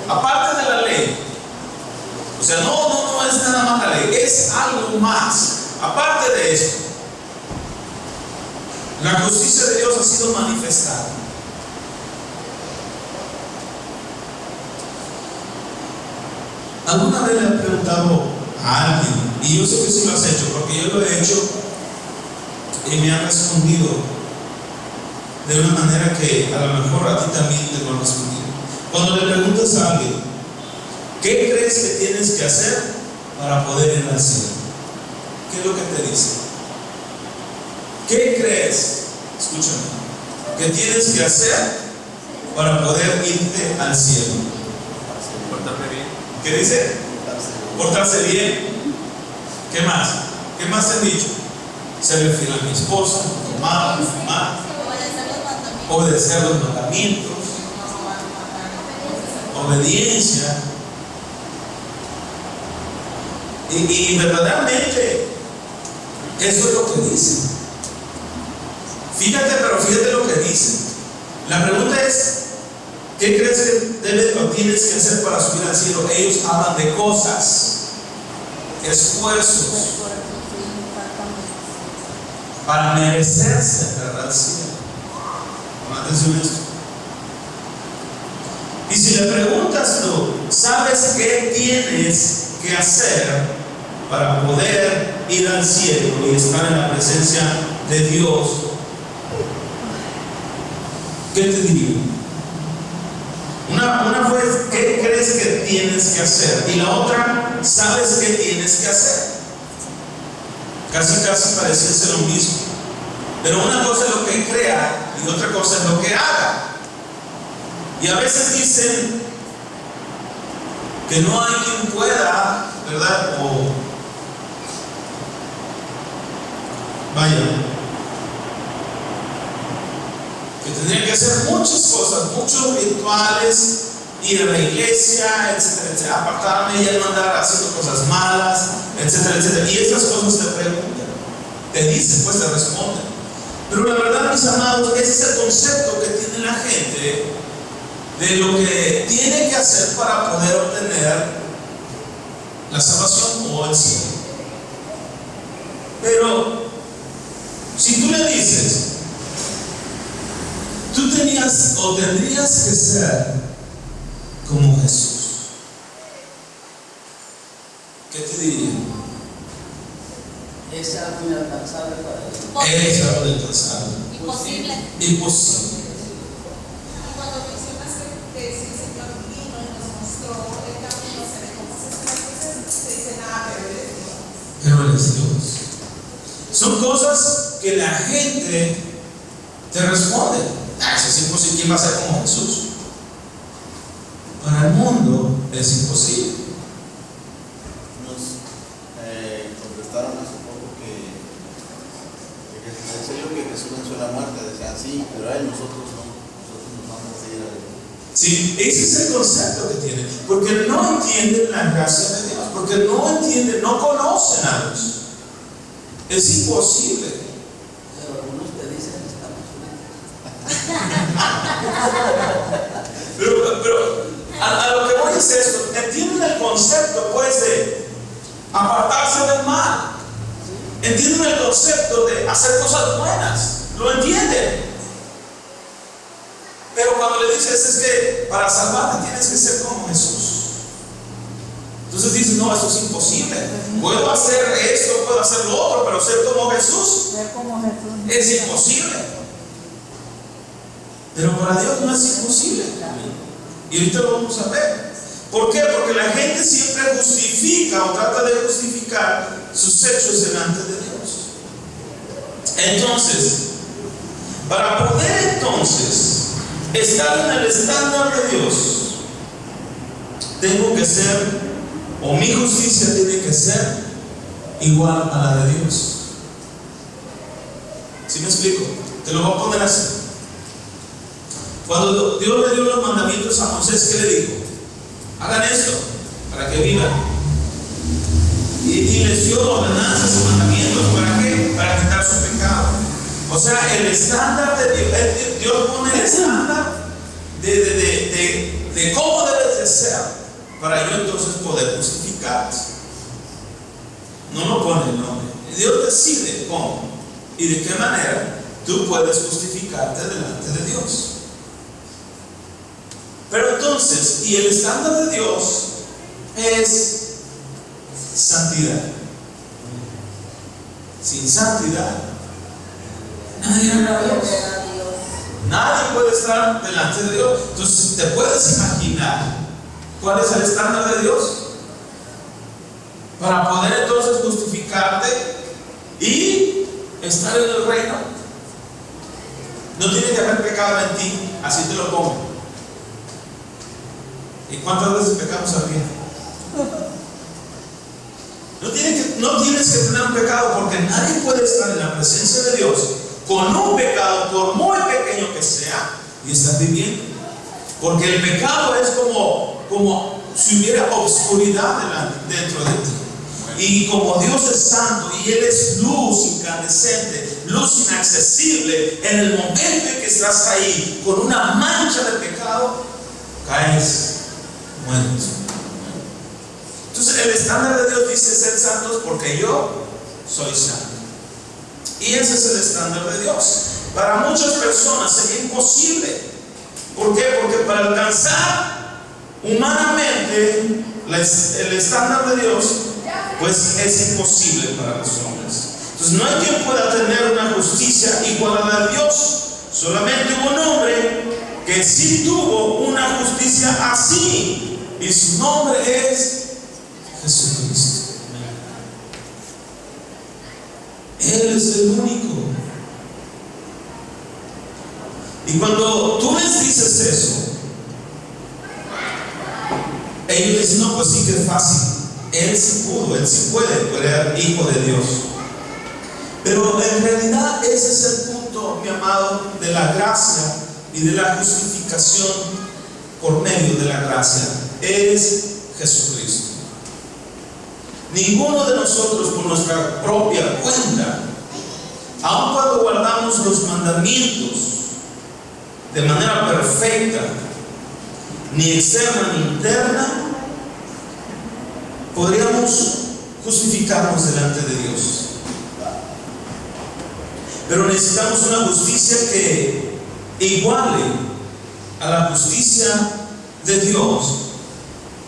Aparte de la ley. O sea, no es nada más la ley, es algo más. Aparte de esto, la justicia de Dios ha sido manifestada. ¿Alguna vez le he preguntado a alguien? Y yo sé que sí lo has hecho, porque yo lo he hecho y me han respondido de una manera que a lo mejor a ti también te lo han respondido. Cuando le preguntas a alguien, ¿qué crees que tienes que hacer para poder ir al cielo? ¿Qué es lo que te dice? ¿Qué crees? Escúchame. ¿Qué tienes que hacer para poder irte al cielo? Portarme bien. ¿Qué dice? Portarse bien. ¿Qué más? ¿Qué más te han dicho? Serle fiel a mi esposa, tomar, fumar, obedecer los mandamientos, obediencia. Y verdaderamente eso es lo que dice. Fíjate lo que dice. La pregunta es, ¿qué crees que debes o tienes que hacer para subir al cielo? Ellos hablan de cosas, esfuerzos para merecerse entrar al cielo. Pon atención a esto. Y si le preguntas tú, ¿sabes qué tienes que hacer para poder ir al cielo y estar en la presencia de Dios? ¿Qué te diría? Una fue, ¿qué crees que tienes que hacer? Y la otra, ¿sabes qué tienes que hacer? Casi pareciese lo mismo. Pero una cosa es lo que crea y otra cosa es lo que haga. Y a veces dicen que no hay quien pueda, ¿verdad? Que tendrían que hacer muchas cosas, muchos rituales, ir a la iglesia, etcétera, etcétera, apartarme y no andar haciendo cosas malas, etcétera, etcétera. Y esas cosas te preguntan, te dicen, pues te responden. Pero la verdad, mis amados, ese es el concepto que tiene la gente de lo que tiene que hacer para poder obtener la salvación o el cielo. Pero si tú le dices, tú tenías o tendrías que ser como Jesús, ¿qué te diría? Es algo inalcanzable para él. Es algo inalcanzable. Imposible. Imposible. Y cuando mencionas que si el Señor vino y nos mostró el camino, se ve cómo se hace las cosas, se dice nada, pero Él es Dios. Pero Él es Dios. Son cosas que la gente te responde. Eso es imposible. ¿Quién va a ser como Jesús? Para el mundo es imposible. Nos contestaron hace poco que en serio que Jesús venció la muerte. Decían sí, pero a él nosotros no. Nosotros nos vamos a seguir adelante. Sí, ese es el concepto que tienen, porque no entienden la gracia de Dios, porque no entienden, no conocen a Dios. Es imposible. Pero algunos te dicen estamos Pero a lo que voy es esto, entienden el concepto pues de apartarse del mal, entienden el concepto de hacer cosas buenas, lo entienden. Pero cuando le dices es que para salvarte tienes que ser como Jesús, entonces dices, no, eso es imposible. Puedo hacer esto, puedo hacer lo otro, pero ser como Jesús es imposible. Pero para Dios no es imposible. Y ahorita lo vamos a ver. ¿Por qué? Porque la gente siempre justifica o trata de justificar sus hechos delante de Dios. Entonces, para poder estar en el estándar de Dios, tengo que ser, o mi justicia tiene que ser igual a la de Dios. ¿Sí me explico? Te lo voy a poner así. Cuando Dios le dio los mandamientos a Moisés, ¿qué le dijo? Hagan esto para que vivan. Y les dio ordenanzas y mandamientos. ¿Para qué? Para quitar su pecado. O sea, el estándar de Dios, Dios pone el estándar de cómo debes de ser para yo entonces poder justificarte. No lo pone el nombre. Dios decide cómo y de qué manera tú puedes justificarte delante de Dios. Pero entonces, y el estándar de Dios es santidad. Sin santidad nadie hará a Dios. Nadie puede estar delante de Dios. Entonces, ¿te puedes imaginar cuál es el estándar de Dios? Para poder entonces justificarte y estar en el reino. No tiene que haber pecado en ti, así te lo pongo. ¿Y cuántas veces pecamos al día? No tienes que tener un pecado, porque nadie puede estar en la presencia de Dios con un pecado, por muy pequeño que sea, y estar viviendo. Porque el pecado es como si hubiera oscuridad dentro de ti. Y como Dios es santo y Él es luz incandescente, luz inaccesible, en el momento en que estás ahí con una mancha de pecado, caes muerto. Entonces el estándar de Dios dice ser santos porque yo soy santo. Y ese es el estándar de Dios. Para muchas personas sería imposible. ¿Por qué? Porque para alcanzar humanamente el estándar de Dios, pues es imposible para los hombres. Entonces no hay quien pueda tener una justicia igual a la de Dios. Solamente hubo un hombre que sí tuvo una justicia así, y su nombre es Jesucristo. Él es el único. Y cuando tú les dices eso, ellos dicen, no, pues sí que es fácil. Él sí pudo, él sí puede ser hijo de Dios. Pero en realidad ese es el punto, mi amado, de la gracia y de la justificación por medio de la gracia. Es Jesucristo. Ninguno de nosotros por nuestra propia cuenta, aun cuando guardamos los mandamientos de manera perfecta, ni externa ni interna, podríamos justificarnos delante de Dios. Pero necesitamos una justicia que iguale a la justicia de Dios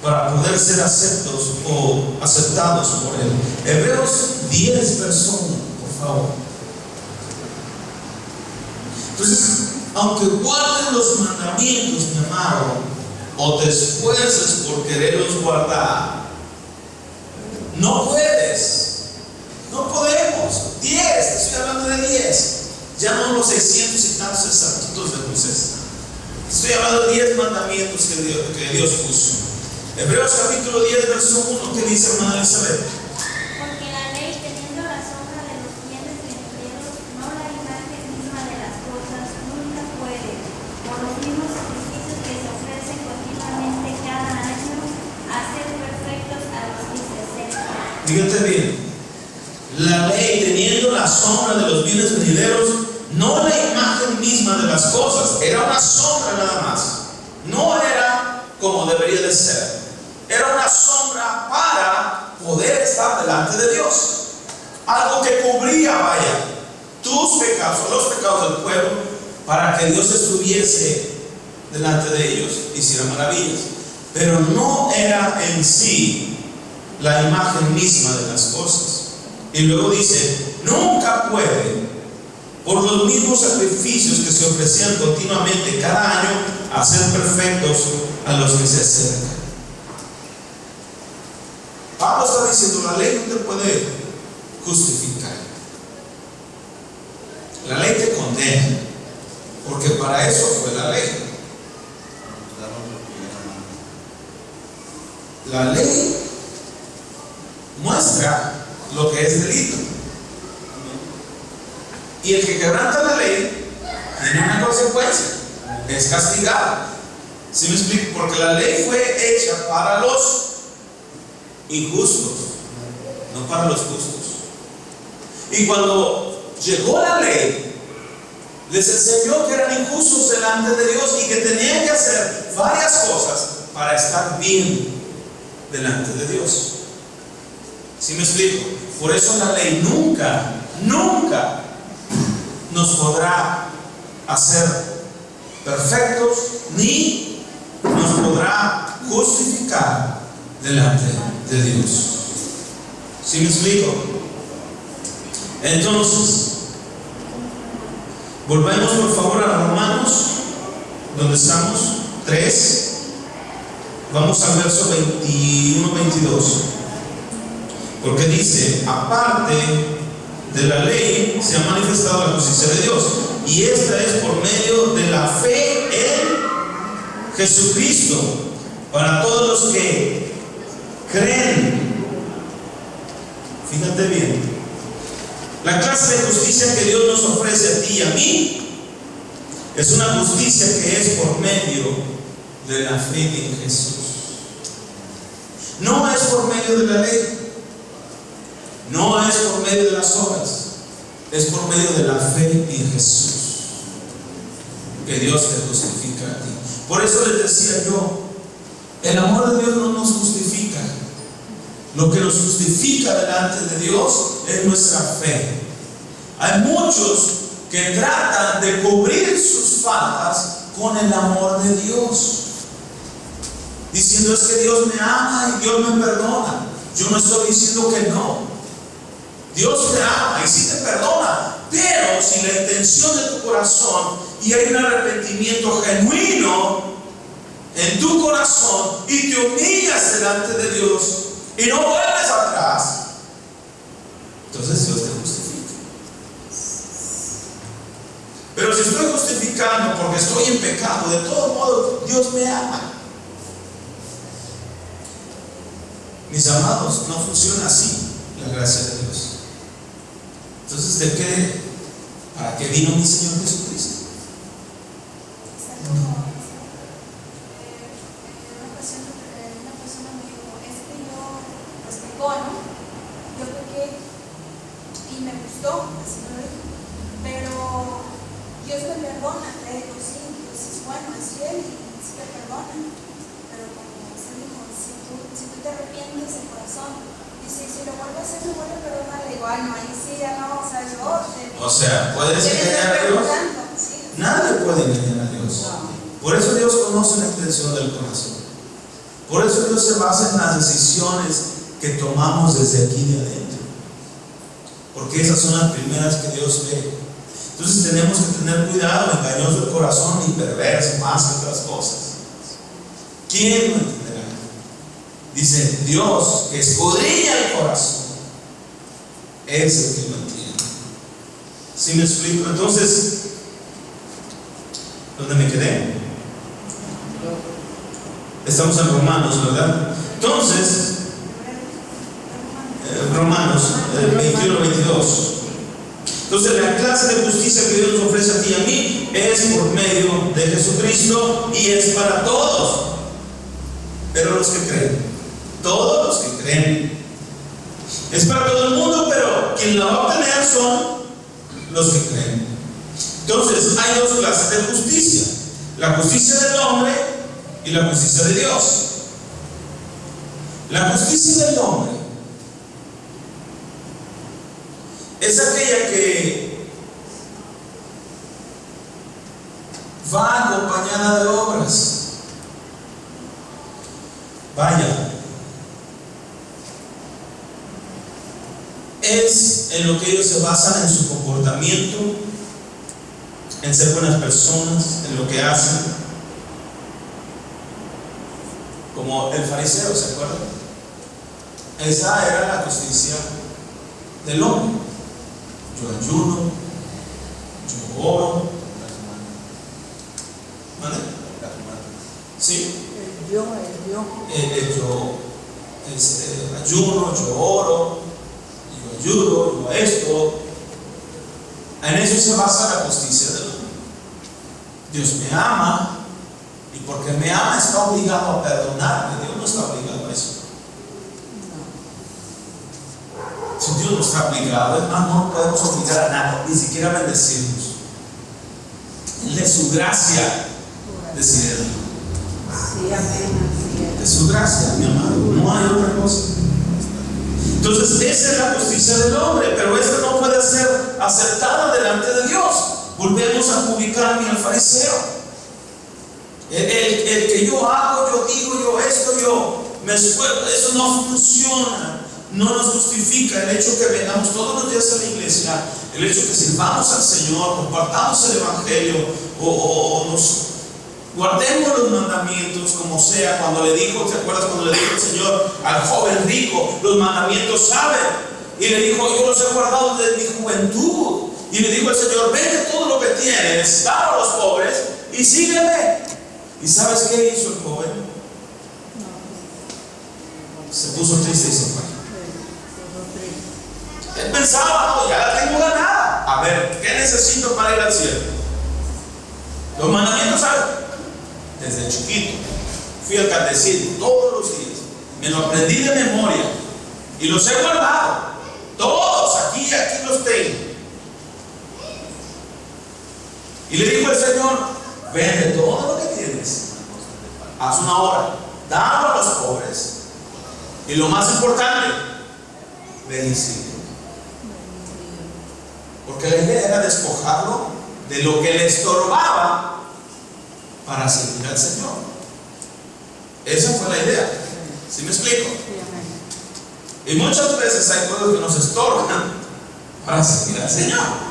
para poder ser aceptados por Él. Hebreos 10, verso 1, por favor. Entonces, aunque guardes los mandamientos, mi amado, o te esfuerces por quererlos guardar, no puedes. No podemos. 10, estoy hablando de 10. Ya no los 600 y tantos estatutos de Moisés. Estoy hablando de 10 mandamientos que Dios puso. Hebreos capítulo 10, verso 1, ¿qué dice, hermana Elizabeth? Porque la ley, teniendo la sombra de los bienes venideros, no la imagen misma de las cosas, nunca puede, por los mismos sacrificios que se ofrecen continuamente cada año, hacer perfectos a los que se acercan. Fíjate bien. La ley, teniendo la sombra de los bienes venideros, no la imagen misma de las cosas, era una sombra nada más. No era como debería de ser. Era una sombra para poder estar delante de Dios. Algo que cubría, vaya, tus pecados o los pecados del pueblo, para que Dios estuviese delante de ellos, hiciera maravillas. Pero no era en sí la imagen misma de las cosas. Y luego dice, nunca puede, por los mismos sacrificios que se ofrecían continuamente cada año, hacer perfectos a los que se acercan. Pablo está diciendo, la ley no te puede justificar. La ley te condena, porque para eso fue la ley. La ley muestra lo que es delito. Y el que quebranta la ley tiene una consecuencia, es castigado. ¿Sí me explico? Porque la ley fue hecha para los injustos, no para los justos. Y cuando llegó la ley, les enseñó que eran injustos delante de Dios y que tenían que hacer varias cosas para estar bien delante de Dios. ¿Sí me explico? Por eso la ley nunca nos podrá hacer perfectos ni nos podrá justificar delante de Dios. ¿Sí me explico? Entonces, volvemos por favor a Romanos, donde estamos, 3. Vamos al verso 21-22. Porque dice: aparte de la ley se ha manifestado la justicia de Dios, y esta es por medio de la fe en Jesucristo, para todos los que creen. Fíjate bien, la clase de justicia que Dios nos ofrece a ti y a mí es una justicia que es por medio de la fe en Jesús. No es por medio de la ley, no es por medio de las obras, es por medio de la fe en Jesús que Dios te justifica a ti. Por eso les decía yo, el amor de Dios no nos justifica. Lo que nos justifica delante de Dios es nuestra fe. Hay muchos que tratan de cubrir sus faltas con el amor de Dios, diciendo: es que Dios me ama y Dios me perdona. Yo no estoy diciendo que no. Dios te ama y sí te perdona, pero si la intención de tu corazón y hay un arrepentimiento genuino en tu corazón y te humillas delante de Dios y no vuelves atrás, entonces Dios te justifica. Pero si estoy justificando porque estoy en pecado, de todo modo Dios me ama. Mis amados, no funciona así la gracia de Dios. Entonces, ¿de qué? ¿Para qué vino mi Señor Jesucristo? Una persona me dijo: es que yo, pues pecó, ¿no? Yo pequé y me gustó, así me lo dijo. Pero Dios me perdona, le digo: sí, pues es bueno, es fiel y sí te perdona. Pero como se dijo, si tú te arrepientes de corazón, dice: si lo vuelvo a hacer, me vuelve a perdonar. Le digo: ay, no, ahí sí ya no, o sea, yo. O sea, ¿puedes engañar a Dios? Sí. Nadie puede engañar a Dios. Por eso Dios conoce la intención del corazón. Por eso Dios se basa en las decisiones que tomamos desde aquí de adentro. Porque esas son las primeras que Dios ve. Entonces tenemos que tener cuidado, engañoso el corazón y perverso más que otras cosas. ¿Quién lo entenderá? Dice: Dios, que escudriña el corazón, es el que lo entiende. ¿Sí me explico? Entonces, ¿dónde me quedé? Estamos en Romanos, ¿verdad? Entonces, Romanos 21-22. Entonces, la clase de justicia que Dios nos ofrece a ti y a mí es por medio de Jesucristo y es para todos. Pero los que creen, todos los que creen. Es para todo el mundo, pero quien la va a obtener son los que creen. Entonces, hay dos clases de justicia: la justicia del hombre y la justicia de Dios. La justicia del hombre es aquella que va acompañada de obras. Vaya, es en lo que ellos se basan en su comportamiento, en ser buenas personas, en lo que hacen. Como el fariseo, ¿se acuerdan? Esa era la justicia del hombre. Yo ayuno, yo oro. ¿Vale? ¿Sí? Yo ayuno, yo oro, yo ayudo, yo esto. En eso se basa la justicia del hombre. Dios me ama, y porque me ama está obligado a perdonarme. Dios no está obligado a eso. Si Dios no está obligado, es más, no podemos obligar a nada, ni siquiera bendecirnos. De su gracia, decir, Sí, amén. de su gracia, mi amado, no hay otra cosa. Entonces, esa es la justicia del hombre, pero esta no puede ser aceptada delante de Dios. Volvemos a publicarme al fariseo. El que yo hago, yo digo, yo esto, yo me esfuerzo, eso no funciona. No nos justifica el hecho que vengamos todos los días a la iglesia, el hecho que sirvamos al Señor, compartamos el Evangelio o nos guardemos los mandamientos como sea. Cuando le dijo, ¿te acuerdas cuando le dijo el Señor al joven rico, los mandamientos saben? Y le dijo, yo los he guardado desde mi juventud. Y le dijo el Señor, vende todo lo que tienes, dalo a los pobres y sígueme. ¿Y sabes qué hizo el joven? Se puso triste y se fue. Él pensaba, no, ya la tengo ganada. A ver, ¿qué necesito para ir al cielo? Los mandamientos, ¿sabes? Desde chiquito fui al catecismo todos los días. Me lo aprendí de memoria y los he guardado. Todos, aquí los tengo. Y le dijo el Señor, vende todo lo que tienes, haz una obra, dalo a los pobres. Y lo más importante, ven y sígueme. Porque la idea era despojarlo de lo que le estorbaba para servir al Señor. Esa fue la idea. ¿Sí me explico? Y muchas veces hay cosas que nos estorban para seguir al Señor.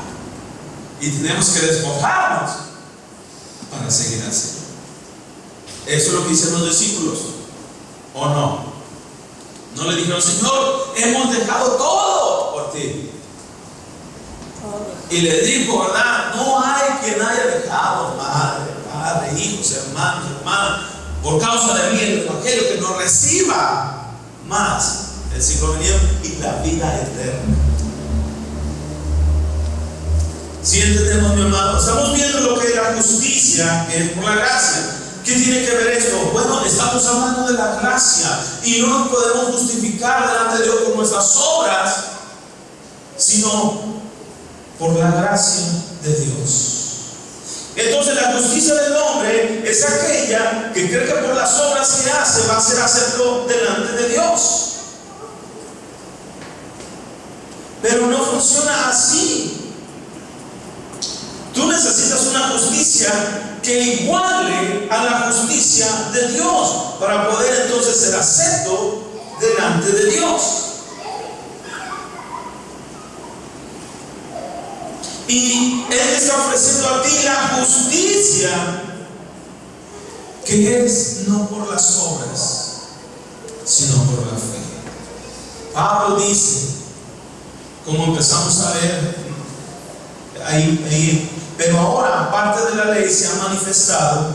Y tenemos que despojarnos para seguir al Señor. Eso es lo que hicieron los discípulos. ¿O no? No le dijeron, Señor, hemos dejado todo por ti. Y le dijo, ¿verdad? No hay quien haya dejado madre, padre, hijos, hermanos, hermanas, por causa de mí, el Evangelio, que nos reciba más el siglo venidero y la vida eterna. Si entendemos, mi amado, estamos viendo lo que es la justicia, que es por la gracia. ¿Qué tiene que ver esto? Bueno, estamos hablando de la gracia y no nos podemos justificar delante de Dios por nuestras obras, sino por la gracia de Dios. Entonces la justicia del hombre es aquella que cree que por las obras que hace va a ser acepto delante de Dios. Pero no funciona así. Tú necesitas una justicia que iguale a la justicia de Dios para poder entonces ser acepto delante de Dios. Y Él está ofreciendo a ti la justicia que es no por las obras, sino por la fe. Pablo dice, como empezamos a ver ahí, pero ahora, aparte de la ley, se ha manifestado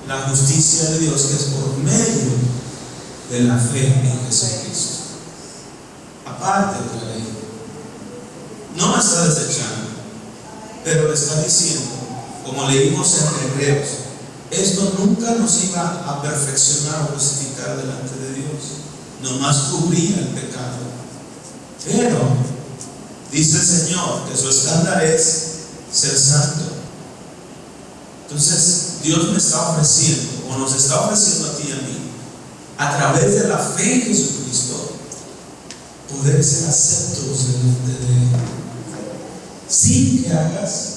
la justicia de Dios, que es por medio de la fe en Jesucristo. Aparte de la ley, no me está desechando, pero le está diciendo, como leímos en Hebreos, esto nunca nos iba a perfeccionar o justificar delante de Dios, nomás cubría el pecado. Pero dice el Señor que su estándar es ser santo. Entonces Dios me está ofreciendo, o nos está ofreciendo a ti y a mí, a través de la fe en Jesucristo, poder ser aceptos delante de Él, sin que hagas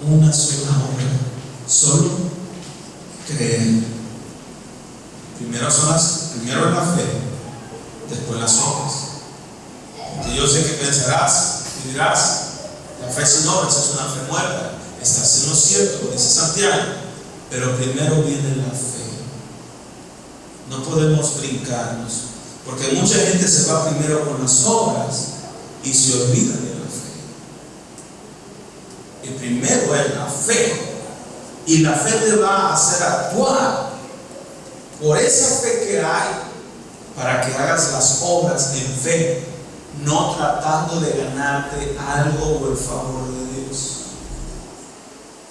una sola obra, solo creer. Primero es la fe, después las obras. Porque yo sé que pensarás y dirás, la fe sin obras es una fe muerta. Estás en lo cierto, lo dice Santiago, pero primero viene la fe. No podemos brincarnos, porque mucha gente se va primero con las obras y se olvida de la fe. Y primero es la fe, y la fe te va a hacer actuar por esa fe que hay, para que hagas las obras en fe no tratando de ganarte algo o el favor de Dios,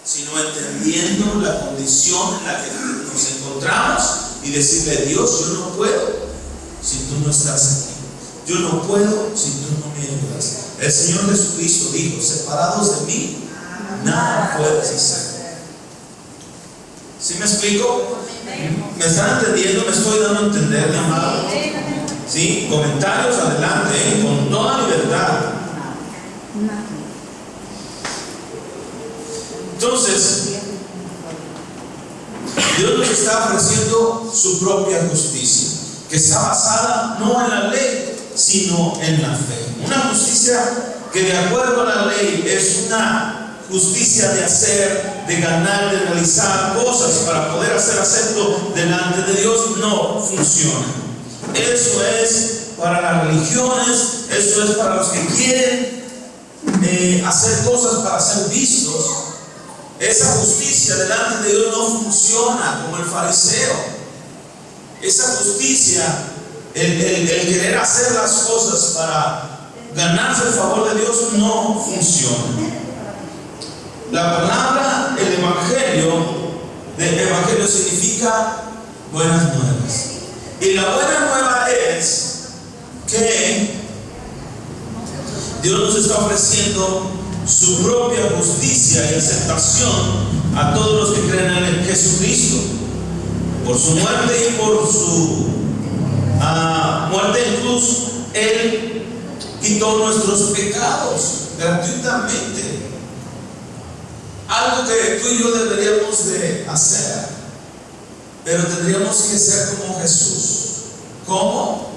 sino entendiendo la condición en la que nos encontramos y decirle: Dios, yo no puedo si tú no estás aquí, yo no puedo si tú no me ayudas. El Señor Jesucristo dijo: separados de mí, nada puedes hacer. ¿Sí me explico? ¿Me están entendiendo? ¿Me estoy dando a entender, mi amado? ¿Sí? Comentarios adelante, con toda libertad. Entonces, Dios nos está ofreciendo su propia justicia, que está basada no en la ley, sino en la fe. Una justicia que, de acuerdo a la ley, es una justicia de hacer, de ganar, de realizar cosas para poder ser acepto delante de Dios. No funciona. Eso es para las religiones, eso es para los que quieren hacer cosas para ser vistos. Esa justicia delante de Dios no funciona como el fariseo. Esa justicia, el querer hacer las cosas para ganarse el favor de Dios, no funciona. La palabra, el evangelio significa buenas nuevas. Y la buena nueva es que Dios nos está ofreciendo su propia justicia y aceptación a todos los que creen en Jesucristo. Por su muerte y por su muerte en cruz, Él quitó nuestros pecados gratuitamente. Algo que tú y yo deberíamos de hacer, pero tendríamos que ser como Jesús. ¿Cómo?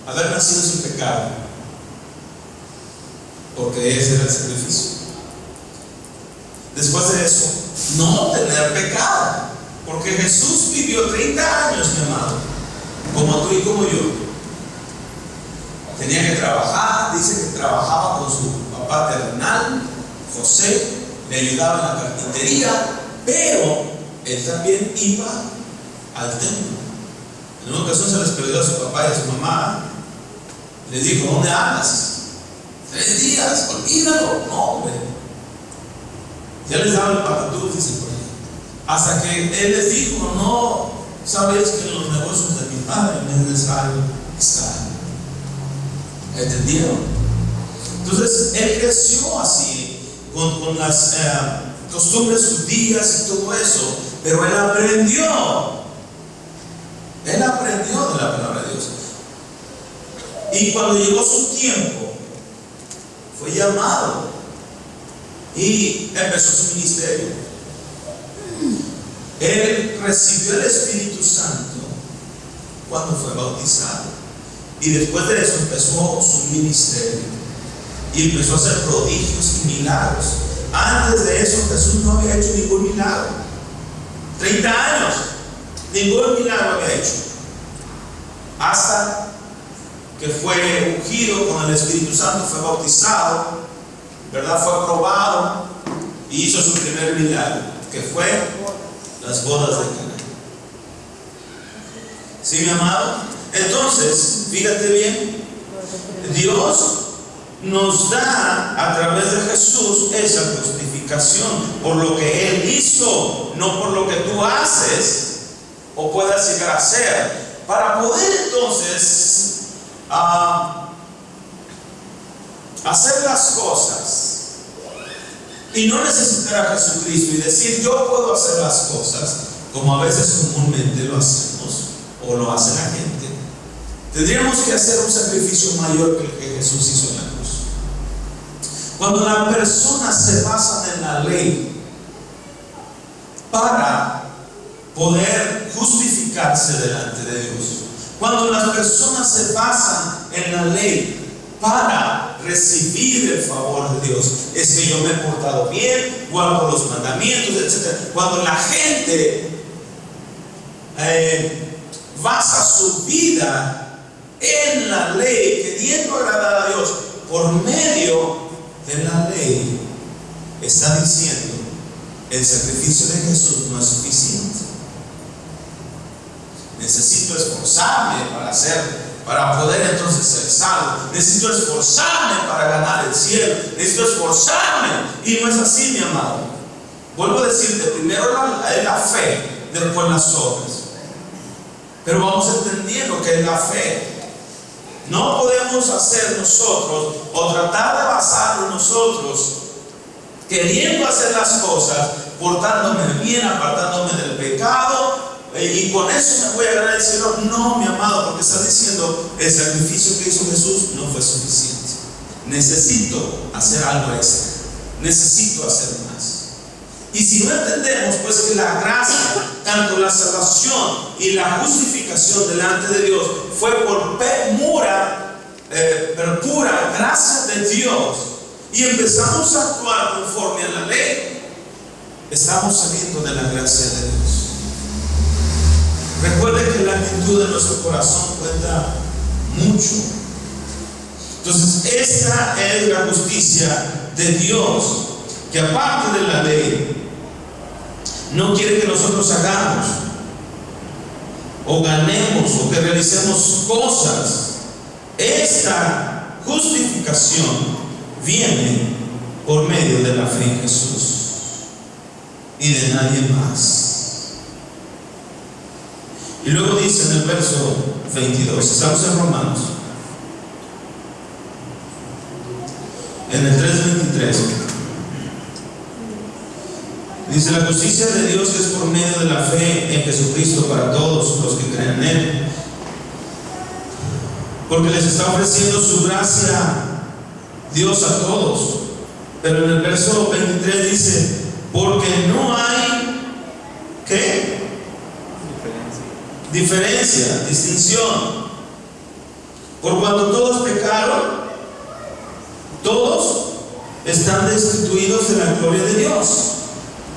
Haber nacido sin pecado, porque ese era el sacrificio. Después de eso, no tener pecado, porque Jesús vivió 30 años, mi amado, como tú y como yo. Tenía que trabajar, dice que trabajaba con su papá terrenal, José, le ayudaba en la carpintería, pero él también iba al templo. En una ocasión se les perdió a su papá y a su mamá. Les dijo: ¿dónde andas? 3 días, olvídalo. No, hombre. Ya les daba el patatús, dice por ahí. Hasta que él les dijo: no, sabes que en los negocios de mi padre es necesario estar. ¿Entendieron? Entonces él creció así, con las costumbres judías y todo eso, pero él aprendió de la palabra de Dios. Y cuando llegó su tiempo, fue llamado y empezó su ministerio. Él recibió el Espíritu Santo cuando fue bautizado, y después de eso empezó su ministerio y empezó a hacer prodigios y milagros. Antes de eso Jesús no había hecho ningún milagro. 30 años, ningún milagro había hecho, hasta que fue ungido con el Espíritu Santo, fue bautizado, ¿verdad? Fue aprobado y hizo su primer milagro, que fue las bodas de Caná. ¿Sí, mi amado? Entonces, fíjate bien, Dios nos da a través de Jesús esa justificación por lo que Él hizo, no por lo que tú haces o puedas llegar a hacer, para poder entonces hacer las cosas y no necesitar a Jesucristo y decir: yo puedo hacer las cosas, como a veces comúnmente lo hacemos o lo hace la gente. Tendríamos que hacer un sacrificio mayor que el que Jesús hizo en la cruz. Cuando las personas se basan en la ley para poder justificarse delante de Dios, cuando las personas se basan en la ley para recibir el favor de Dios, es que yo me he portado bien, guardo los mandamientos, etc. Cuando la gente basa su vida en la ley, queriendo agradar a Dios por medio de la ley, está diciendo: el sacrificio de Jesús no es suficiente. Necesito esforzarme para hacer para poder entonces ser salvo. Necesito esforzarme para ganar el cielo. Necesito esforzarme. Y no es así, mi amado. Vuelvo a decirte, primero la fe, después las obras. Pero vamos entendiendo que es la fe. No podemos hacer nosotros o tratar de basarnos nosotros queriendo hacer las cosas, portándome bien, apartándome del pecado, y con eso me voy a ganar el cielo. No, mi amado, porque estás diciendo el sacrificio que hizo Jesús no fue suficiente. Necesito hacer algo extra. Necesito hacer más. Y si no entendemos pues que la gracia, tanto la salvación y la justificación delante de Dios fue por pura gracia de Dios, y empezamos a actuar conforme a la ley, estamos saliendo de la gracia de Dios. Recuerde que la actitud de nuestro corazón cuenta mucho. Entonces esta es la justicia de Dios, que aparte de la ley no quiere que nosotros hagamos o ganemos o que realicemos cosas. Esta justificación viene por medio de la fe en Jesús y de nadie más. Y luego dice en el verso 22, estamos en Romanos, en el 3:23, dice: la justicia de Dios que es por medio de la fe en Jesucristo para todos los que creen en Él, porque les está ofreciendo su gracia Dios a todos. Pero en el verso 23 dice: porque no hay ¿qué? Diferencia, distinción. Por cuanto todos pecaron, todos están destituidos de la gloria de Dios.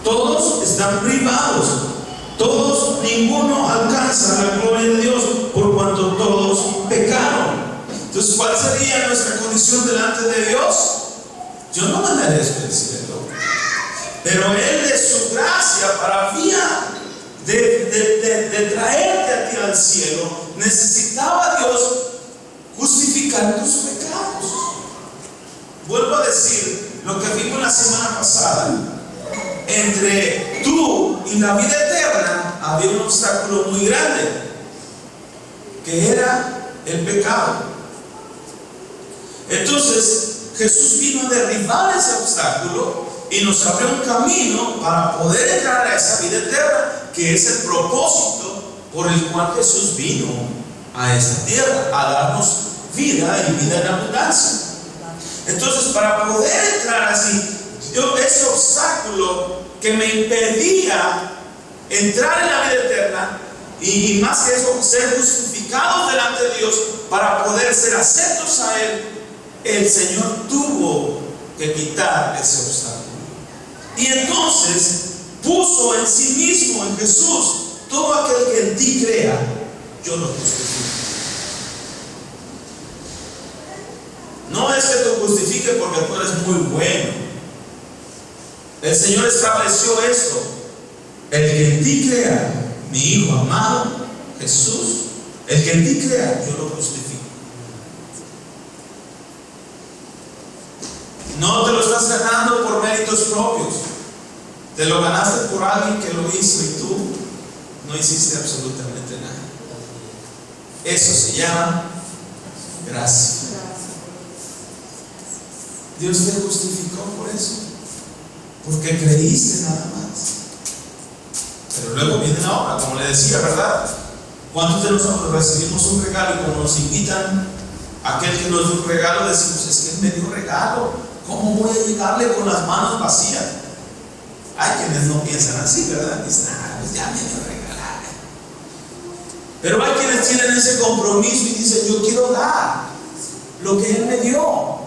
Todos están privados. Todos, ninguno alcanza la gloria de Dios, por cuanto todos pecaron. Entonces, ¿cuál sería nuestra condición delante de Dios? Yo no me merezco el cielo, pero Él de su gracia, para vía de traerte a ti al cielo, necesitaba Dios justificar tus pecados. Vuelvo a decir lo que vimos la semana pasada. Entre tú y la vida eterna había un obstáculo muy grande, que era el pecado. Entonces Jesús vino a derribar ese obstáculo y nos abrió un camino para poder entrar a esa vida eterna, que es el propósito por el cual Jesús vino a esta tierra, a darnos vida y vida en abundancia. Entonces, para poder entrar así, ese obstáculo que me impedía entrar en la vida eterna, y más que eso, ser justificados delante de Dios para poder ser aceptos a Él, el Señor tuvo que quitar ese obstáculo. Y entonces puso en sí mismo, en Jesús, todo aquel que en ti crea, yo lo justifico. No es que te justifique porque tú eres muy bueno. El Señor estableció esto: el que en ti crea, mi Hijo amado, Jesús, el que en ti crea, yo lo justifico. No te lo estás ganando por méritos propios. Te lo ganaste por alguien que lo hizo y tú no hiciste absolutamente nada. Eso se llama gracia. Dios te justificó por eso, porque creíste nada más. Pero luego viene la obra, como le decía, ¿verdad? ¿Cuántos de nosotros recibimos un regalo y cuando nos invitan a aquel que nos dio un regalo, decimos: es que él me dio regalo, ¿cómo voy a llegarle con las manos vacías? Hay quienes no piensan así, ¿verdad? Dicen: pues ya me dio regalar. Pero hay quienes tienen ese compromiso y dicen: yo quiero dar lo que Él me dio,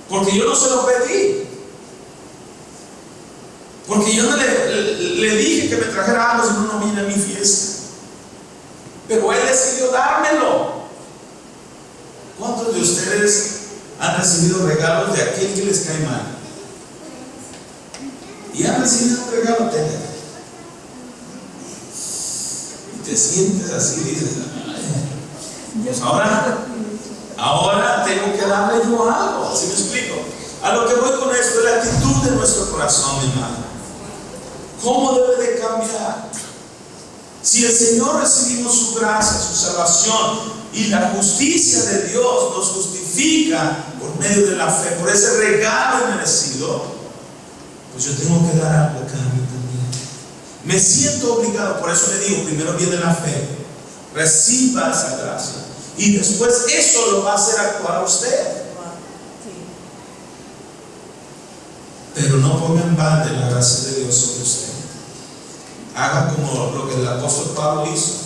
porque yo no se lo pedí, porque yo no le dije que me trajera algo si no vine a mi fiesta, pero Él decidió dármelo. ¿Cuántos de ustedes han recibido regalos de aquel que les cae mal? Y han recibido un regalo, y te sientes así, dices: ay, Pues ahora tengo que darle yo algo. ¿Sí me explico? A lo que voy con esto es la actitud de nuestro corazón, mi hermano. ¿Cómo debe de cambiar? Si el Señor recibimos su gracia, su salvación y la justicia de Dios nos justifica por medio de la fe, por ese regalo inmerecido, pues yo tengo que dar algo a cambio también. Me siento obligado, por eso le digo, primero viene la fe, reciba esa gracia y después eso lo va a hacer actuar a usted. Pero no ponga en balde la gracia de Dios sobre usted. Haga como lo que el apóstol Pablo hizo.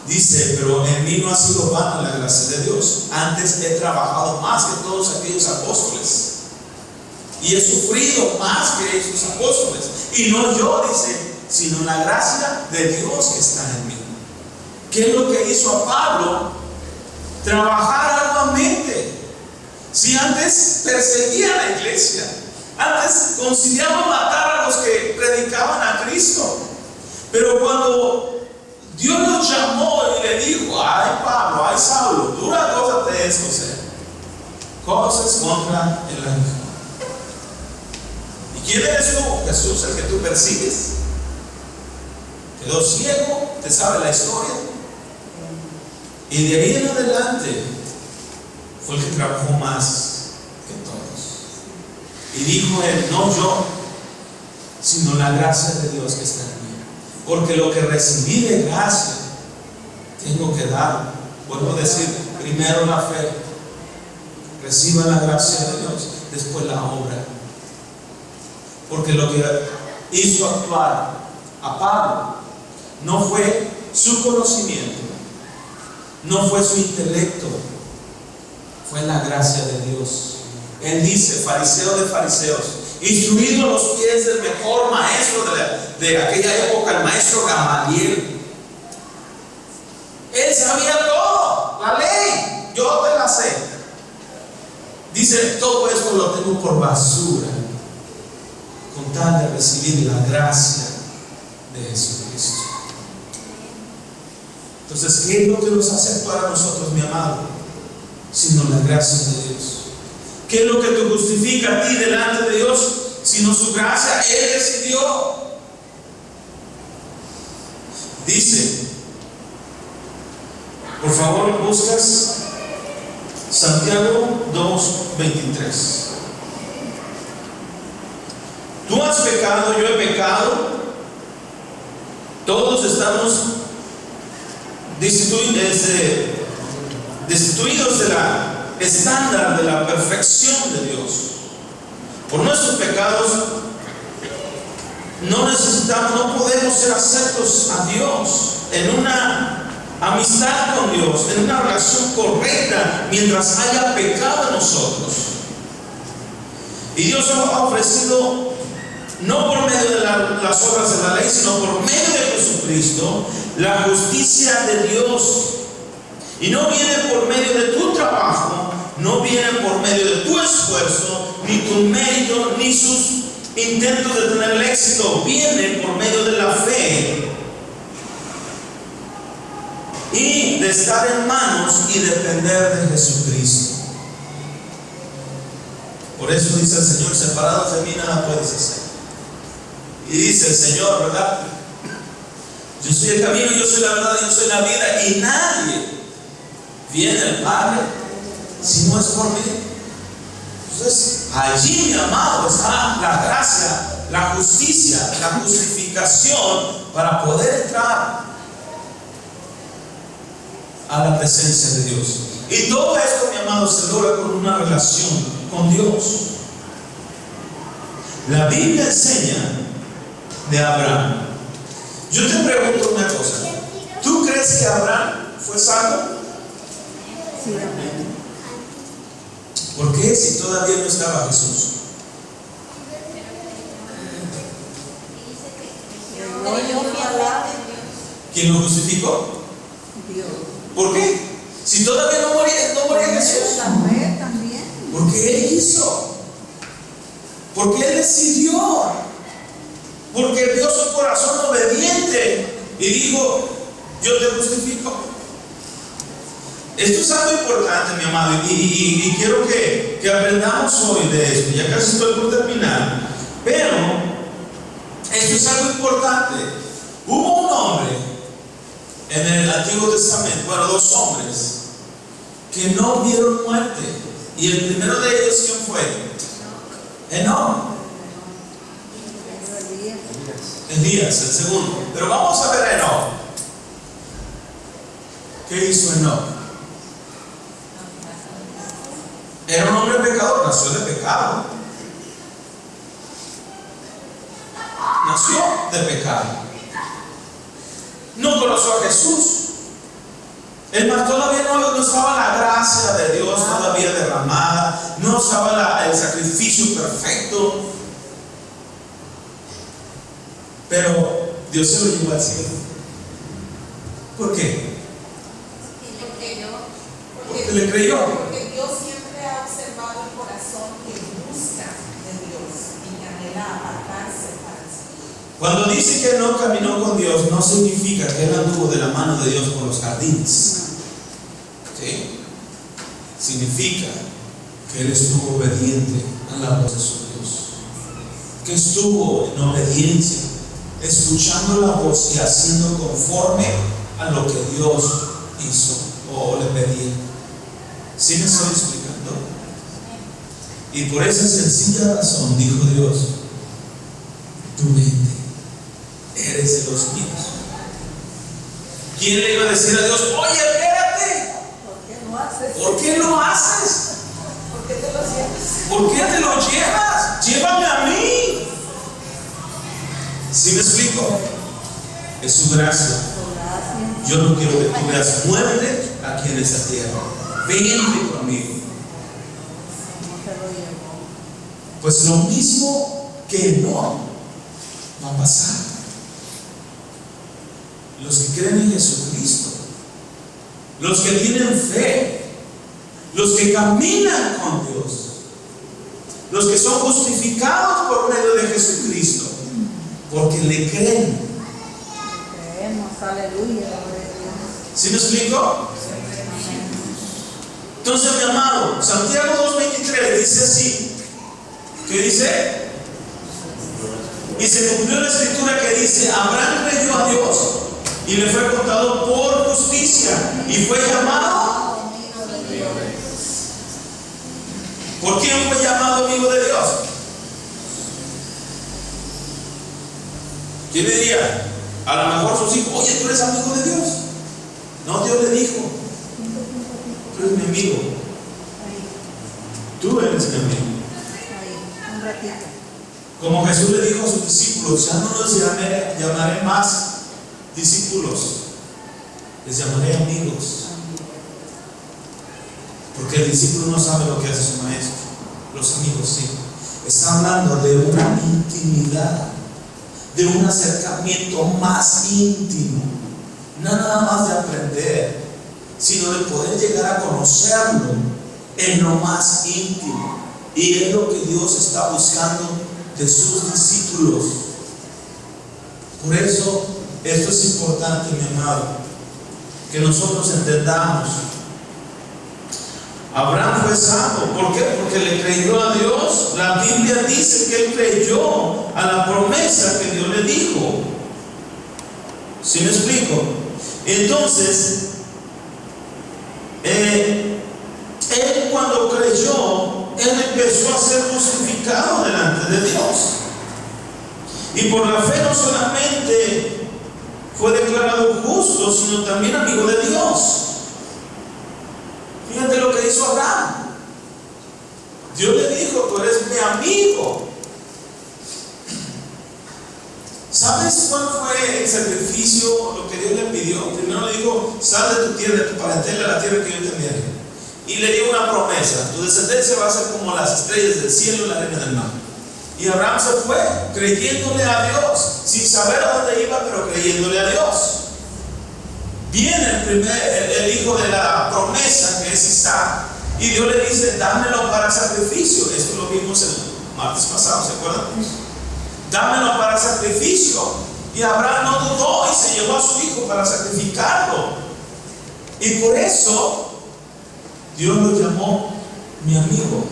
Dice, pero en mí no ha sido vana la gracia de Dios. Antes he trabajado más que todos aquellos apóstoles. Y he sufrido más que esos apóstoles. Y no yo, dice, sino la gracia de Dios que está en mí. ¿Qué es lo que hizo a Pablo? Trabajar arduamente. Si antes perseguía a la iglesia, antes conciliaba matar a los que predicaban a Cristo, pero cuando Dios los llamó y le dijo, ay Pablo, ay Saulo, dura cosa te es conocer cosas contra el ángel. ¿Y quién eres tú? Jesús, el que tú persigues. Quedó ciego, te sabe la historia. Y de ahí en adelante fue el que trabajó más que todos. Y dijo él, no yo, sino la gracia de Dios que está en mí. Porque lo que recibí de gracia, tengo que dar. Vuelvo a decir, primero la fe. Reciba la gracia de Dios, después la obra. Porque lo que hizo actuar a Pablo no fue su conocimiento, no fue su intelecto, fue la gracia de Dios. Él dice, fariseo de fariseos, instruido a los pies del mejor maestro de aquella época, el maestro Gamaliel. Él sabía todo, la ley, yo te la sé. Dice, todo esto lo tengo por basura, con tal de recibir la gracia de Jesucristo. Entonces, ¿qué es lo que nos hace actuar a nosotros, mi amado? Sino la gracia de Dios. ¿Qué es lo que te justifica a ti delante de Dios? Sino su gracia. Él decidió. Dice, por favor, buscas Santiago 2:23. Tú has pecado, yo he pecado. Todos estamos destituidos de la estándar de la perfección de Dios. Por nuestros pecados no podemos ser aceptos a Dios en una amistad con Dios, en una relación correcta mientras haya pecado en nosotros. Y Dios nos ha ofrecido, no por medio de las obras de la ley, sino por medio de Jesucristo, la justicia de Dios. Y no viene por medio de tu trabajo, no viene por medio de tu esfuerzo, ni tu mérito, ni sus intentos de tener el éxito. Viene por medio de la fe y de estar en manos y depender de Jesucristo. Por eso dice el Señor, separados de mí nada puedes hacer. Y dice el Señor, ¿verdad? Yo soy el camino, yo soy la verdad, yo soy la vida, y nadie viene al Padre si no es por mí. Entonces, allí, mi amado, está la gracia, la justicia, la justificación para poder entrar a la presencia de Dios. Y todo esto, mi amado, se logra con una relación con Dios. La Biblia enseña de Abraham. Yo te pregunto una cosa, ¿tú crees que Abraham fue salvo? Sí. ¿Por qué si todavía no estaba Jesús? ¿Quién lo justificó? Dios. ¿Por qué? Si todavía no moría Jesús. También. Porque Él quiso. Porque Él decidió. Porque vio su corazón obediente y dijo, yo te justifico. Esto es algo importante, mi amado, y quiero que aprendamos hoy de esto. Ya casi estoy por terminar, pero esto es algo importante. Hubo un hombre en el Antiguo Testamento, bueno, dos hombres, que no vieron muerte. Y el primero de ellos, ¿quién fue? Enoc. Elías, el segundo. Pero vamos a ver a Enoc. ¿Qué hizo Enoc? Era un hombre pecador, nació de pecado. Nació de pecado. No conoció a Jesús. Todavía no estaba la gracia de Dios todavía derramada, no estaba el sacrificio perfecto. Pero Dios se lo llevó al cielo. ¿Por qué? Porque le creyó. Porque Dios siempre ha observado el corazón que busca de Dios y que anhela apartarse para sí. Cuando dice que no caminó con Dios, no significa que él anduvo de la mano de Dios por los jardines. ¿Sí? Significa que él estuvo obediente a la voz de su Dios, que estuvo en obediencia, escuchando la voz y haciendo conforme a lo que Dios hizo o le pedía. ¿Sí me estoy explicando? Y por esa sencilla razón dijo Dios: tú vente, eres de los míos. ¿Quién le iba a decir a Dios: oye, espérate? ¿Por qué lo haces? ¿Por qué te lo llevas? ¿Por qué te lo llevas? Llévame a mí. ¿Sí me explico? Es su gracia. Yo no quiero que tú veas muerte aquí en esta tierra. Vente conmigo. Pues lo mismo que no va a pasar. Los que creen en Jesucristo, los que tienen fe, los que caminan con Dios, los que son justificados por medio de Jesucristo, porque le creen. Creemos, aleluya. ¿Sí me explico? Entonces, mi amado, Santiago 2:23 dice así. ¿Qué dice? Y se cumplió la escritura que dice: Abraham creyó a Dios y le fue contado por justicia y fue llamado. ¿Por quién fue llamado amigo de Dios? ¿Quién le diría? A lo mejor sus hijos: oye, tú eres amigo de Dios. No, Dios le dijo: tú eres mi amigo. Tú eres mi amigo. Como Jesús le dijo a sus discípulos: ya no los llamaré más discípulos, les llamaré amigos. Porque el discípulo no sabe lo que hace su maestro, los amigos sí. Está hablando de una intimidad, de un acercamiento más íntimo, no nada más de aprender, sino de poder llegar a conocerlo en lo más íntimo. Y es lo que Dios está buscando de sus discípulos. Por eso esto es importante, mi amado, que nosotros entendamos. Abraham fue salvo. ¿Por qué? Porque le creyó a Dios. La Biblia dice que él creyó a la promesa que Dios le dijo. ¿Sí me explico? Entonces, él cuando creyó, él empezó a ser justificado delante de Dios. Y por la fe no solamente fue declarado justo, sino también amigo de Dios. Fíjate lo que hizo Abraham. Dios le dijo: tú eres mi amigo. ¿Sabes cuál fue el sacrificio, lo que Dios le pidió? Primero le dijo: sal de tu tierra, de tu parentela, a la tierra que yo te enviaré. Y le dio una promesa: tu descendencia va a ser como las estrellas del cielo y la arena del mar. Y Abraham se fue creyéndole a Dios, sin saber a dónde iba, pero creyéndole a Dios. Viene el hijo de la promesa, que es Isaac, y Dios le dice: dámelo para sacrificio. Esto lo vimos el martes pasado, ¿se acuerdan? Dámelo para sacrificio. Y Abraham no dudó y se llevó a su hijo para sacrificarlo. Y por eso Dios lo llamó mi amigo.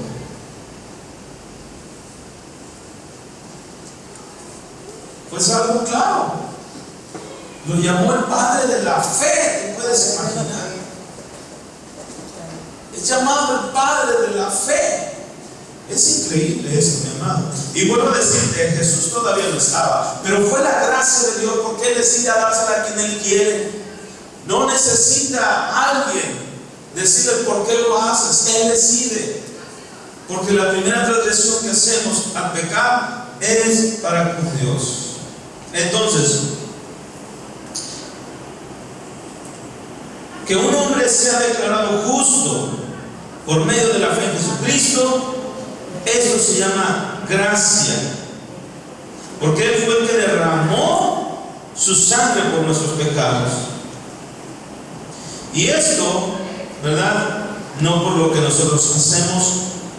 Pues algo claro. Lo llamó el Padre de la fe, ¿te puedes imaginar? Es llamado el Padre de la fe. Es increíble eso, mi amado. Y vuelvo a decirte, Jesús todavía no estaba, pero fue la gracia de Dios, porque Él decide dársela a quien Él quiere. No necesita a alguien decirle por qué lo haces. Él decide. Porque la primera transgresión que hacemos al pecar es para con Dios. Entonces, que un hombre sea declarado justo por medio de la fe en Jesucristo, eso se llama gracia, porque Él fue el que derramó su sangre por nuestros pecados. Y esto, ¿verdad? No por lo que nosotros hacemos,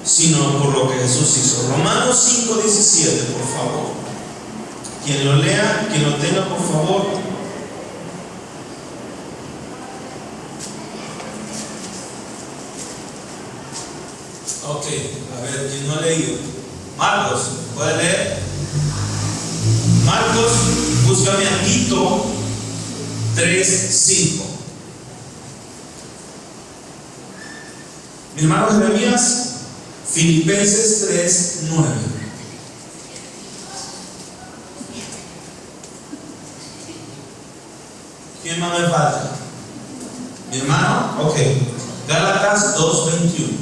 sino por lo que Jesús hizo. Romanos 5:17, por favor. Quien lo lea, quien lo tenga, por favor. Ok, a ver, quien no ha leído. Marcos, ¿puede leer? Marcos, búscame a Tito 3:5. Mi hermano Jeremías, Filipenses 3:9. ¿Quién más me falta? ¿Mi hermano? Ok. Gálatas 2:21.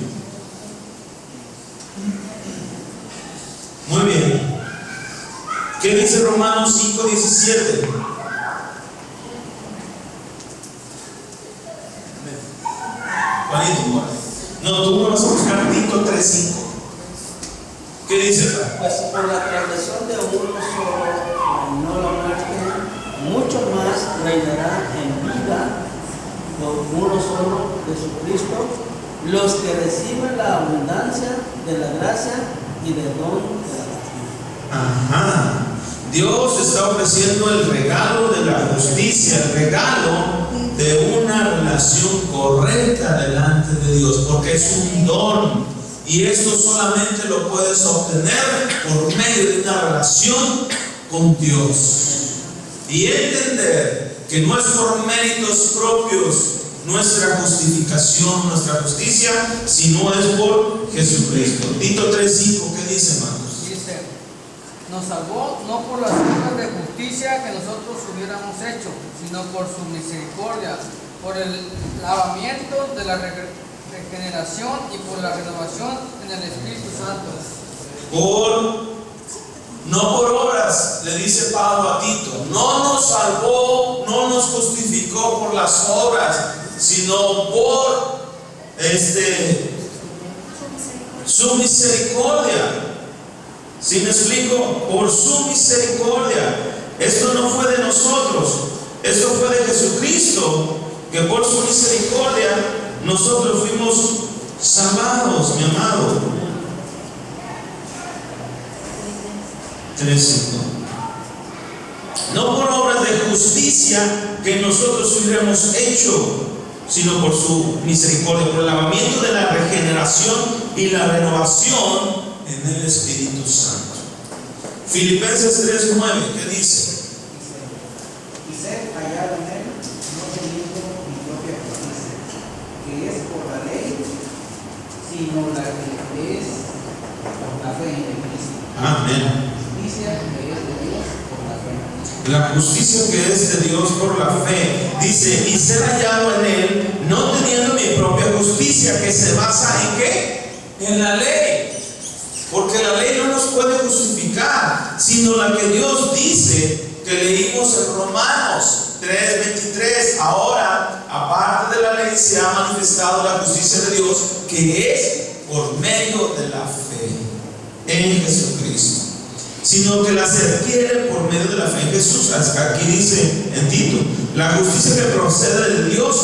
Muy bien. ¿Qué dice Romanos 5:17? Juanito, no, tú no vas a buscar Tito 3:5. ¿Qué dice? Pues por la transgresión de uno solo reinó la muerte, mucho más reinará en vida por uno solo, Jesucristo, los que reciben la abundancia de la gracia y del don de la justicia. Ajá. Dios está ofreciendo el regalo de la justicia, el regalo de una relación correcta delante de Dios, porque es un don, y esto solamente lo puedes obtener por medio de una relación con Dios. Y entender que no es por méritos propios nuestra justificación, nuestra justicia, sino es por Jesucristo. Tito 3:5, ¿qué dice, hermanos? Dice, nos salvó no por las obras de justicia que nosotros hubiéramos hecho, sino por su misericordia, por el lavamiento de la regeneración y por la renovación en el Espíritu Santo. No por obras, le dice Pablo a Tito. No nos salvó, no nos justificó por las obras, sino por su misericordia. ¿Sí me explico? Por su misericordia. Esto no fue de nosotros, esto fue de Jesucristo, que por su misericordia nosotros fuimos salvados, mi amado. 3:5. No por obras de justicia que nosotros hubiéramos hecho, sino por su misericordia, por el lavamiento de la regeneración y la renovación en el Espíritu Santo. Filipenses 3:9, ¿qué dice? Y ser hallado en él, no teniendo mi propia justicia, que es por la ley, sino la que es por la fe en Cristo. Amén. La justicia que es de Dios por la fe. Dice, y ser hallado en él, no teniendo mi propia justicia, que se basa en ¿qué? En la ley. Porque la ley no nos puede justificar, sino la que Dios dice, que leímos en Romanos 3:23. Ahora, aparte de la ley, se ha manifestado la justicia de Dios, que es por medio de la fe en Jesucristo, sino que la se adquiere por medio de la fe en Jesús. Aquí dice en Tito, la justicia que procede de Dios,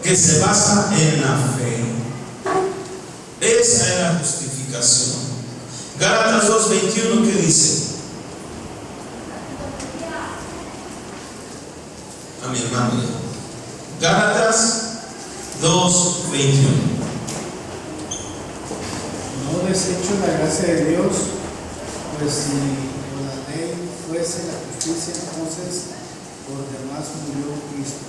que se basa en la fe. Esa es la justificación. Gálatas 2:21, ¿qué dice? A mi hermano. Gálatas 2:21. desecho la gracia de Dios, pues si por la ley fuese la justicia, entonces por demás murió Cristo.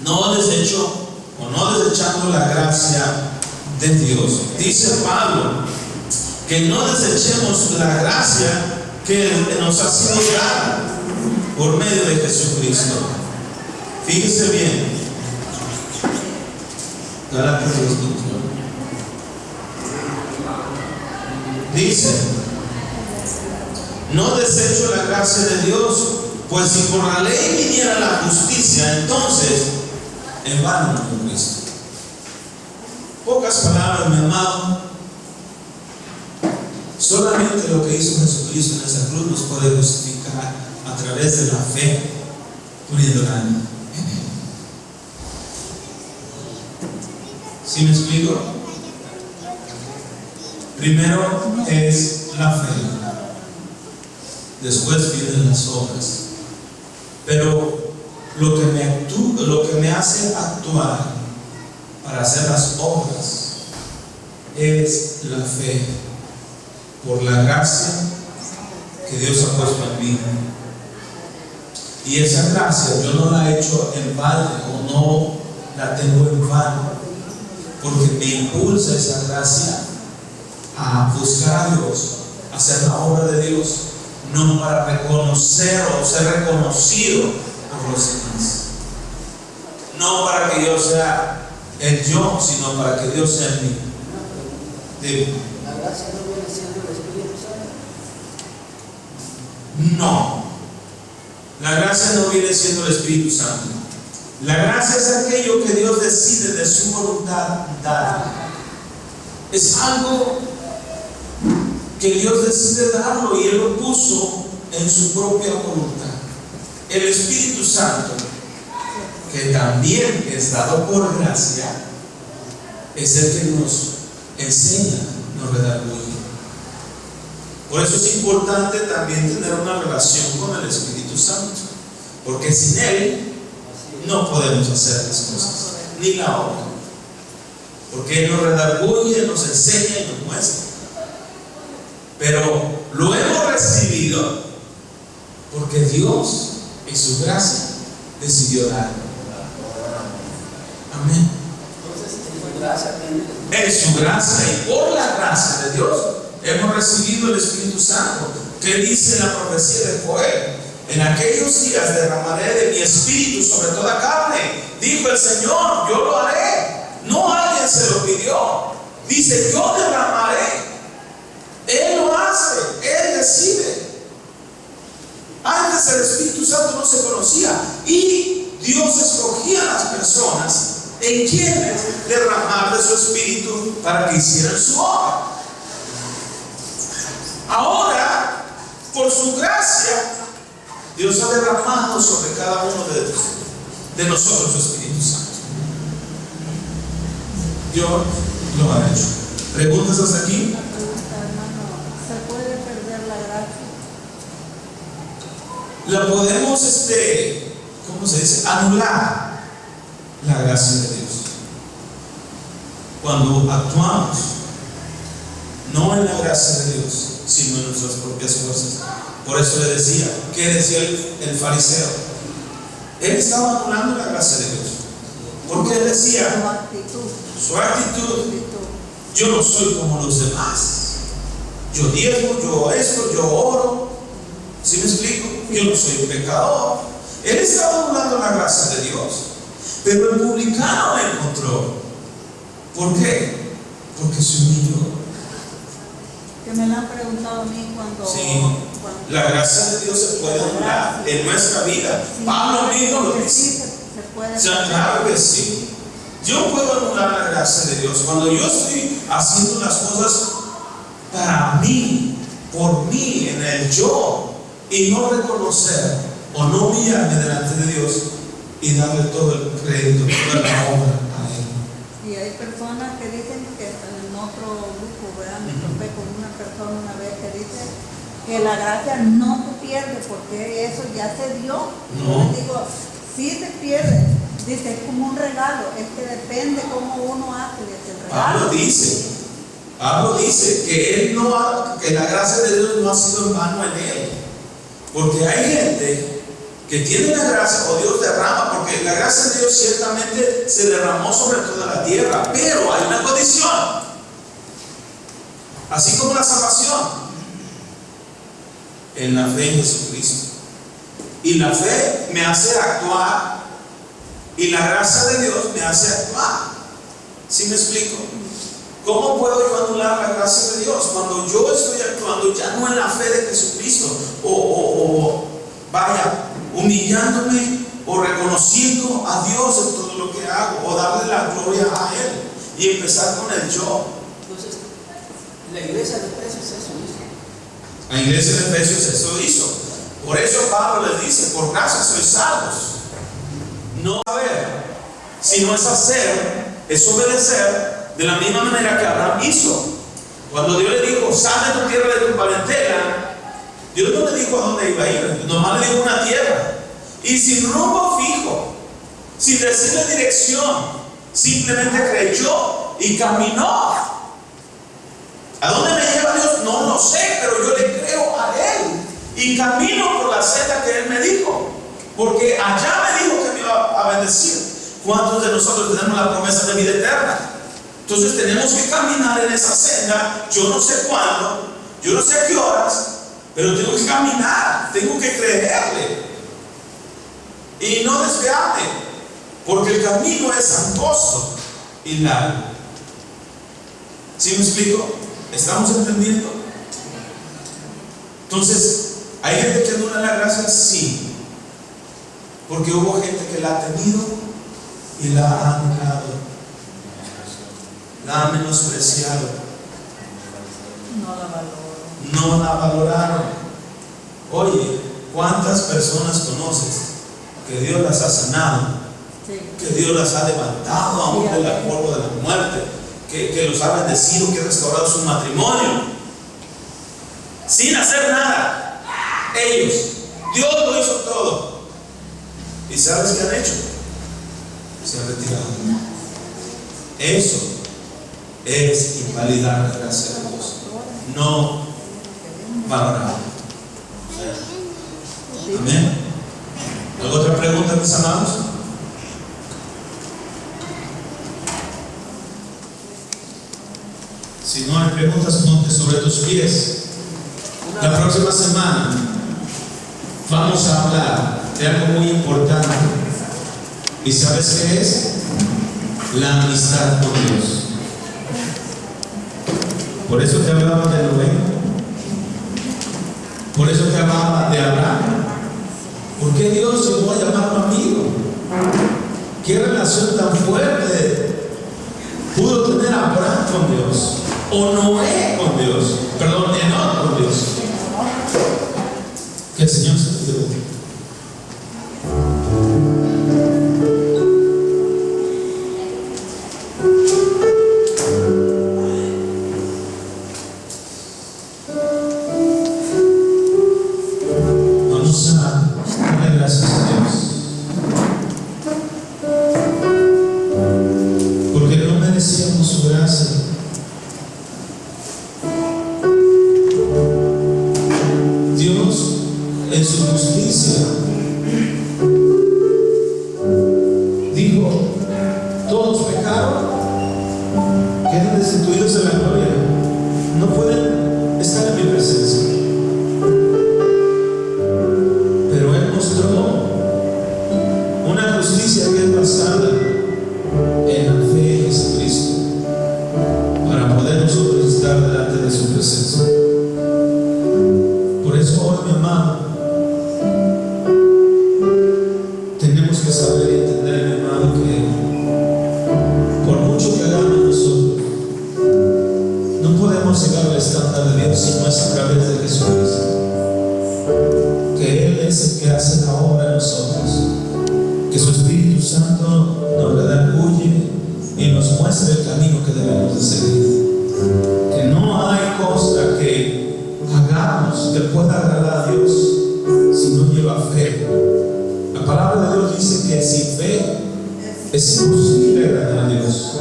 No desecho o no desechando la gracia de Dios. Dice Pablo que no desechemos la gracia que nos ha sido dada por medio de Jesucristo. Fíjese bien. Gálatas 2:9. Dice: no desecho la gracia de Dios, pues si por la ley viniera la justicia, entonces en vano murió Cristo. Pocas palabras, mi amado. Solamente lo que hizo Jesucristo en esa cruz nos puede justificar a través de la fe, poniendo la alma en Él. ¿Sí me explico? Primero es la fe, después vienen las obras. Pero lo que me hace actuar para hacer las obras es la fe, por la gracia que Dios ha puesto en mí. Y esa gracia yo no la he hecho en balde, o no la tengo en vano, porque me impulsa esa gracia a buscar a Dios, a hacer la obra de Dios, no para reconocer o ser reconocido por los demás, no para que yo sea el yo, sino para que Dios sea en mí. ¿La gracia no viene siendo el Espíritu Santo? No, la gracia no viene siendo el Espíritu Santo. La gracia es aquello que Dios decide de su voluntad dar. Es algo que Dios decide darlo y Él lo puso en su propia voluntad. El Espíritu Santo, que también es dado por gracia, es el que nos enseña, nos redarguye. Por eso es importante también tener una relación con el Espíritu Santo, porque sin Él no podemos hacer las cosas, ni la obra, porque Él nos redarguye, nos enseña y nos muestra. Pero lo hemos recibido porque Dios, en su gracia, decidió darlo. Amén. Entonces, en su gracia viene. En su gracia y por la gracia de Dios hemos recibido el Espíritu Santo, que dice en la profecía de Joel: en aquellos días derramaré de mi espíritu sobre toda carne, dijo el Señor, yo lo haré. No alguien se lo pidió, dice yo derramaré. Él lo hace, Él decide. Antes el Espíritu Santo no se conocía y Dios escogía a las personas en quienes derramar de su Espíritu para que hicieran su obra. Ahora, por su gracia, Dios ha derramado sobre cada uno de nosotros su Espíritu Santo. Dios lo ha hecho. ¿Preguntas hasta aquí? ¿Se puede perder la gracia? La podemos, ¿cómo se dice? Anular la gracia de Dios cuando actuamos no en la gracia de Dios, sino en nuestras propias fuerzas. Por eso le decía, ¿qué decía el fariseo? Él estaba anulando la gracia de Dios, porque él decía su actitud: yo no soy como los demás, yo diezmo, yo esto, yo oro. ¿Sí me explico? Yo no soy un pecador. Él estaba anulando la gracia de Dios, pero el publicano la encontró. ¿Por qué? Porque se humilló. Que me la han preguntado a mí cuando... Sí, la gracia de Dios se puede anular en nuestra vida. Sí, Pablo mismo lo dice. Claro que sí. Yo puedo anular la gracia de Dios cuando yo estoy haciendo las cosas para mí, por mí, en el yo, y no reconocer o no humillarme delante de Dios y darle todo el crédito, toda la obra a Él. Y hay personas que dicen que en otro grupo, ¿verdad? Me topé con una persona una vez que dice que la gracia no se pierde porque eso ya se dio. No. Yo digo, sí se pierde. Dice, es como un regalo, es que depende cómo uno hace de ese regalo. Pablo dice Pablo dice que que la gracia de Dios no ha sido en vano en él. Porque hay gente que tiene la gracia, o Dios derrama, porque la gracia de Dios ciertamente se derramó sobre toda la tierra, pero hay una condición, así como la salvación, en la fe en Jesucristo. Y la fe me hace actuar, y la gracia de Dios me hace actuar. ¿Sí me explico? ¿Cómo puedo yo anular la gracia de Dios cuando yo estoy actuando ya no en la fe de Jesucristo, vaya, humillándome o reconociendo a Dios en todo lo que hago, o darle la gloria a Él y empezar con el yo? Entonces, la iglesia de Efesios eso hizo. La iglesia de Efesios eso hizo. Por eso Pablo les dice: por gracia sois salvos. No saber, sino es hacer, es obedecer, de la misma manera que Abraham hizo. Cuando Dios le dijo: sal de tu tierra, de tu parentela, Dios no le dijo a dónde iba a ir, nomás le dijo una tierra. Y sin rumbo fijo, sin decirle dirección, simplemente creyó y caminó. ¿A dónde me lleva Dios? No lo sé, pero yo le creo a Él y camino por la senda que Él me dijo, porque allá me dijo que me iba a bendecir. ¿Cuántos de nosotros tenemos la promesa de vida eterna? Entonces tenemos que caminar en esa senda. Yo no sé cuándo, yo no sé a qué horas, pero tengo que caminar, tengo que creerle y no desviarme, porque el camino es angosto y largo. ¿Sí me explico? ¿Estamos entendiendo? Entonces, ¿hay gente que anula la gracia? Sí, porque hubo gente que la ha tenido y la ha anulado, la ha menospreciado, no la valoraron. Oye, ¿cuántas personas conoces que Dios las ha sanado, que Dios las ha levantado aún del polvo de la muerte, que los ha bendecido, que ha restaurado su matrimonio sin hacer nada? Ellos, Dios lo hizo todo. ¿Y sabes qué han hecho? Se han retirado. Eso es invalidar la gracia de Dios, no valorar. Amén. ¿Alguna otra pregunta, mis amados? Si no hay preguntas, ponte sobre tus pies. La próxima semana vamos a hablar de algo muy importante. ¿Y sabes qué es? La amistad con Dios. Por eso te hablaba de Noé. Por eso te hablaba de Abraham. ¿Por qué Dios llegó a llamarlo amigo? ¿Qué relación tan fuerte pudo tener Abraham con Dios? O Noé con Dios. Perdón, Enoch con Dios. Que el Señor se te dé. Es imposible agradar a Dios.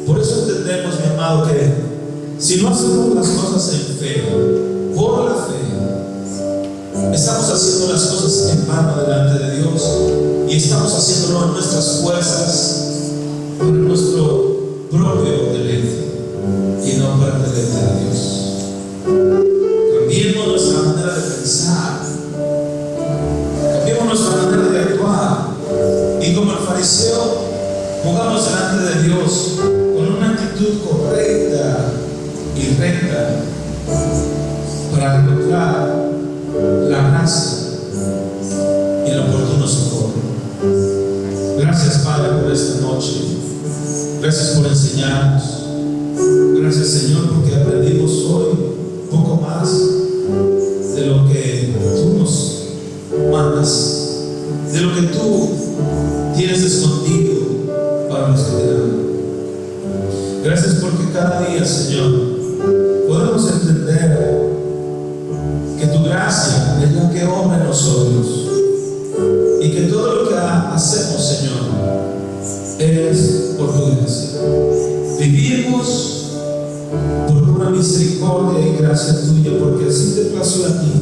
Por eso entendemos, mi amado, que Si no hacemos las cosas en fe, por la fe, estamos haciendo las cosas en vano delante de Dios y estamos haciéndolo en nuestras fuerzas, para nuestro propio deleite y no para el deleite de Dios. Cambiemos nuestra manera de pensar, cambiemos nuestra manera de actuar y como el fariseo, pongamos delante de Dios con una actitud correcta y recta para encontrar la gracia y el oportuno socorro. Gracias, Padre, por esta noche. Gracias por enseñarnos. Gracias, Señor, porque aprendimos hoy un poco más de lo que tú nos mandas, de lo que tú tienes escondido para los que te aman. Gracias porque cada día, Señor, podemos entender que tu gracia es la que obra en nosotros y que todo lo que hacemos, Señor, es por tu gracia. Vivimos por una misericordia y gracia tuya, porque así te plació a ti.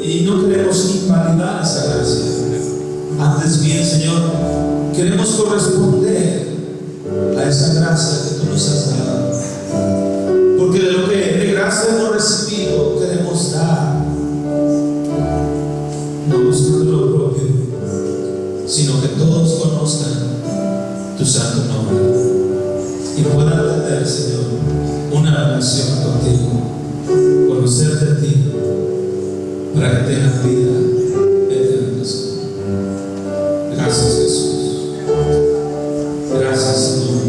Y no queremos invalidar esa gracia. Antes bien, Señor, queremos corresponder a esa gracia que tú nos has dado. Porque de lo que de gracia hemos recibido, queremos dar. No buscando lo propio, sino que todos conozcan tu santo nombre y puedan tener, Señor, una relación contigo, conocerte a ti, para que tengan vida eterna. Gracias, Jesús. Gracias, Señor.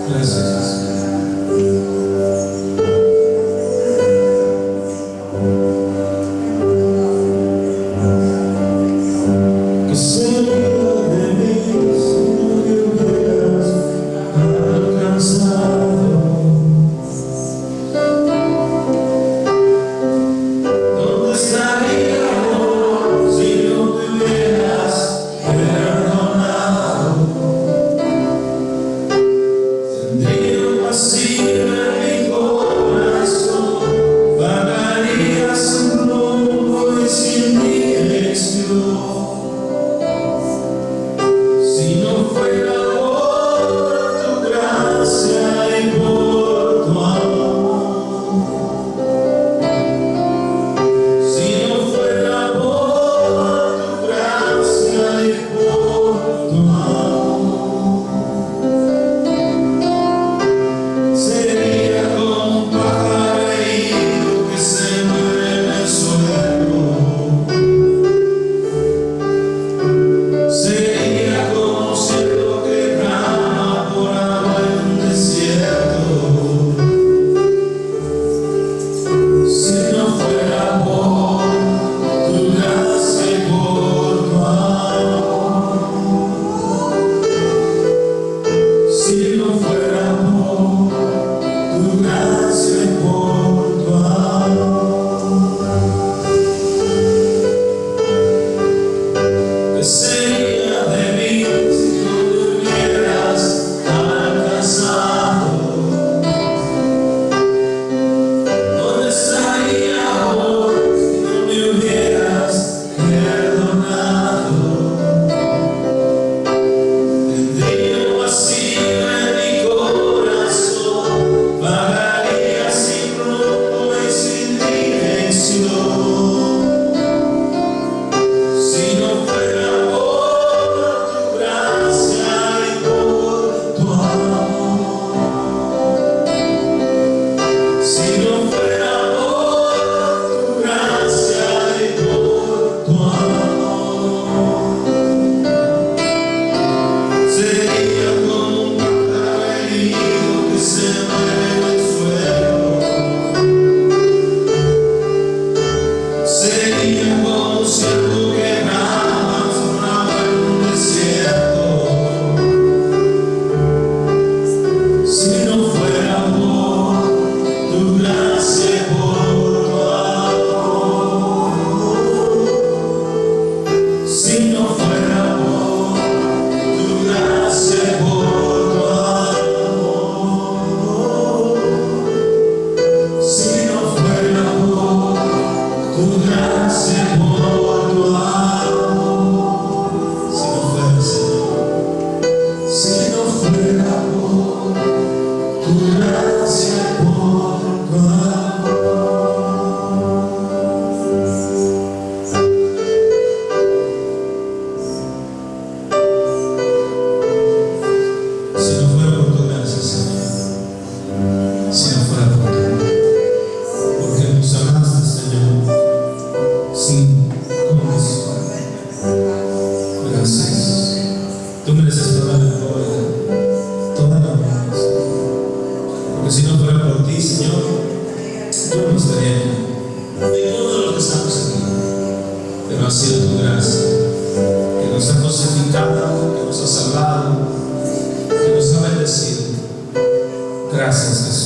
Gracias, Jesús. Que sería de mí si no me hubieras alcanzado. pero ha sido tu gracia, que nos ha justificado, que nos ha salvado, que nos ha bendecido. Gracias, Jesús.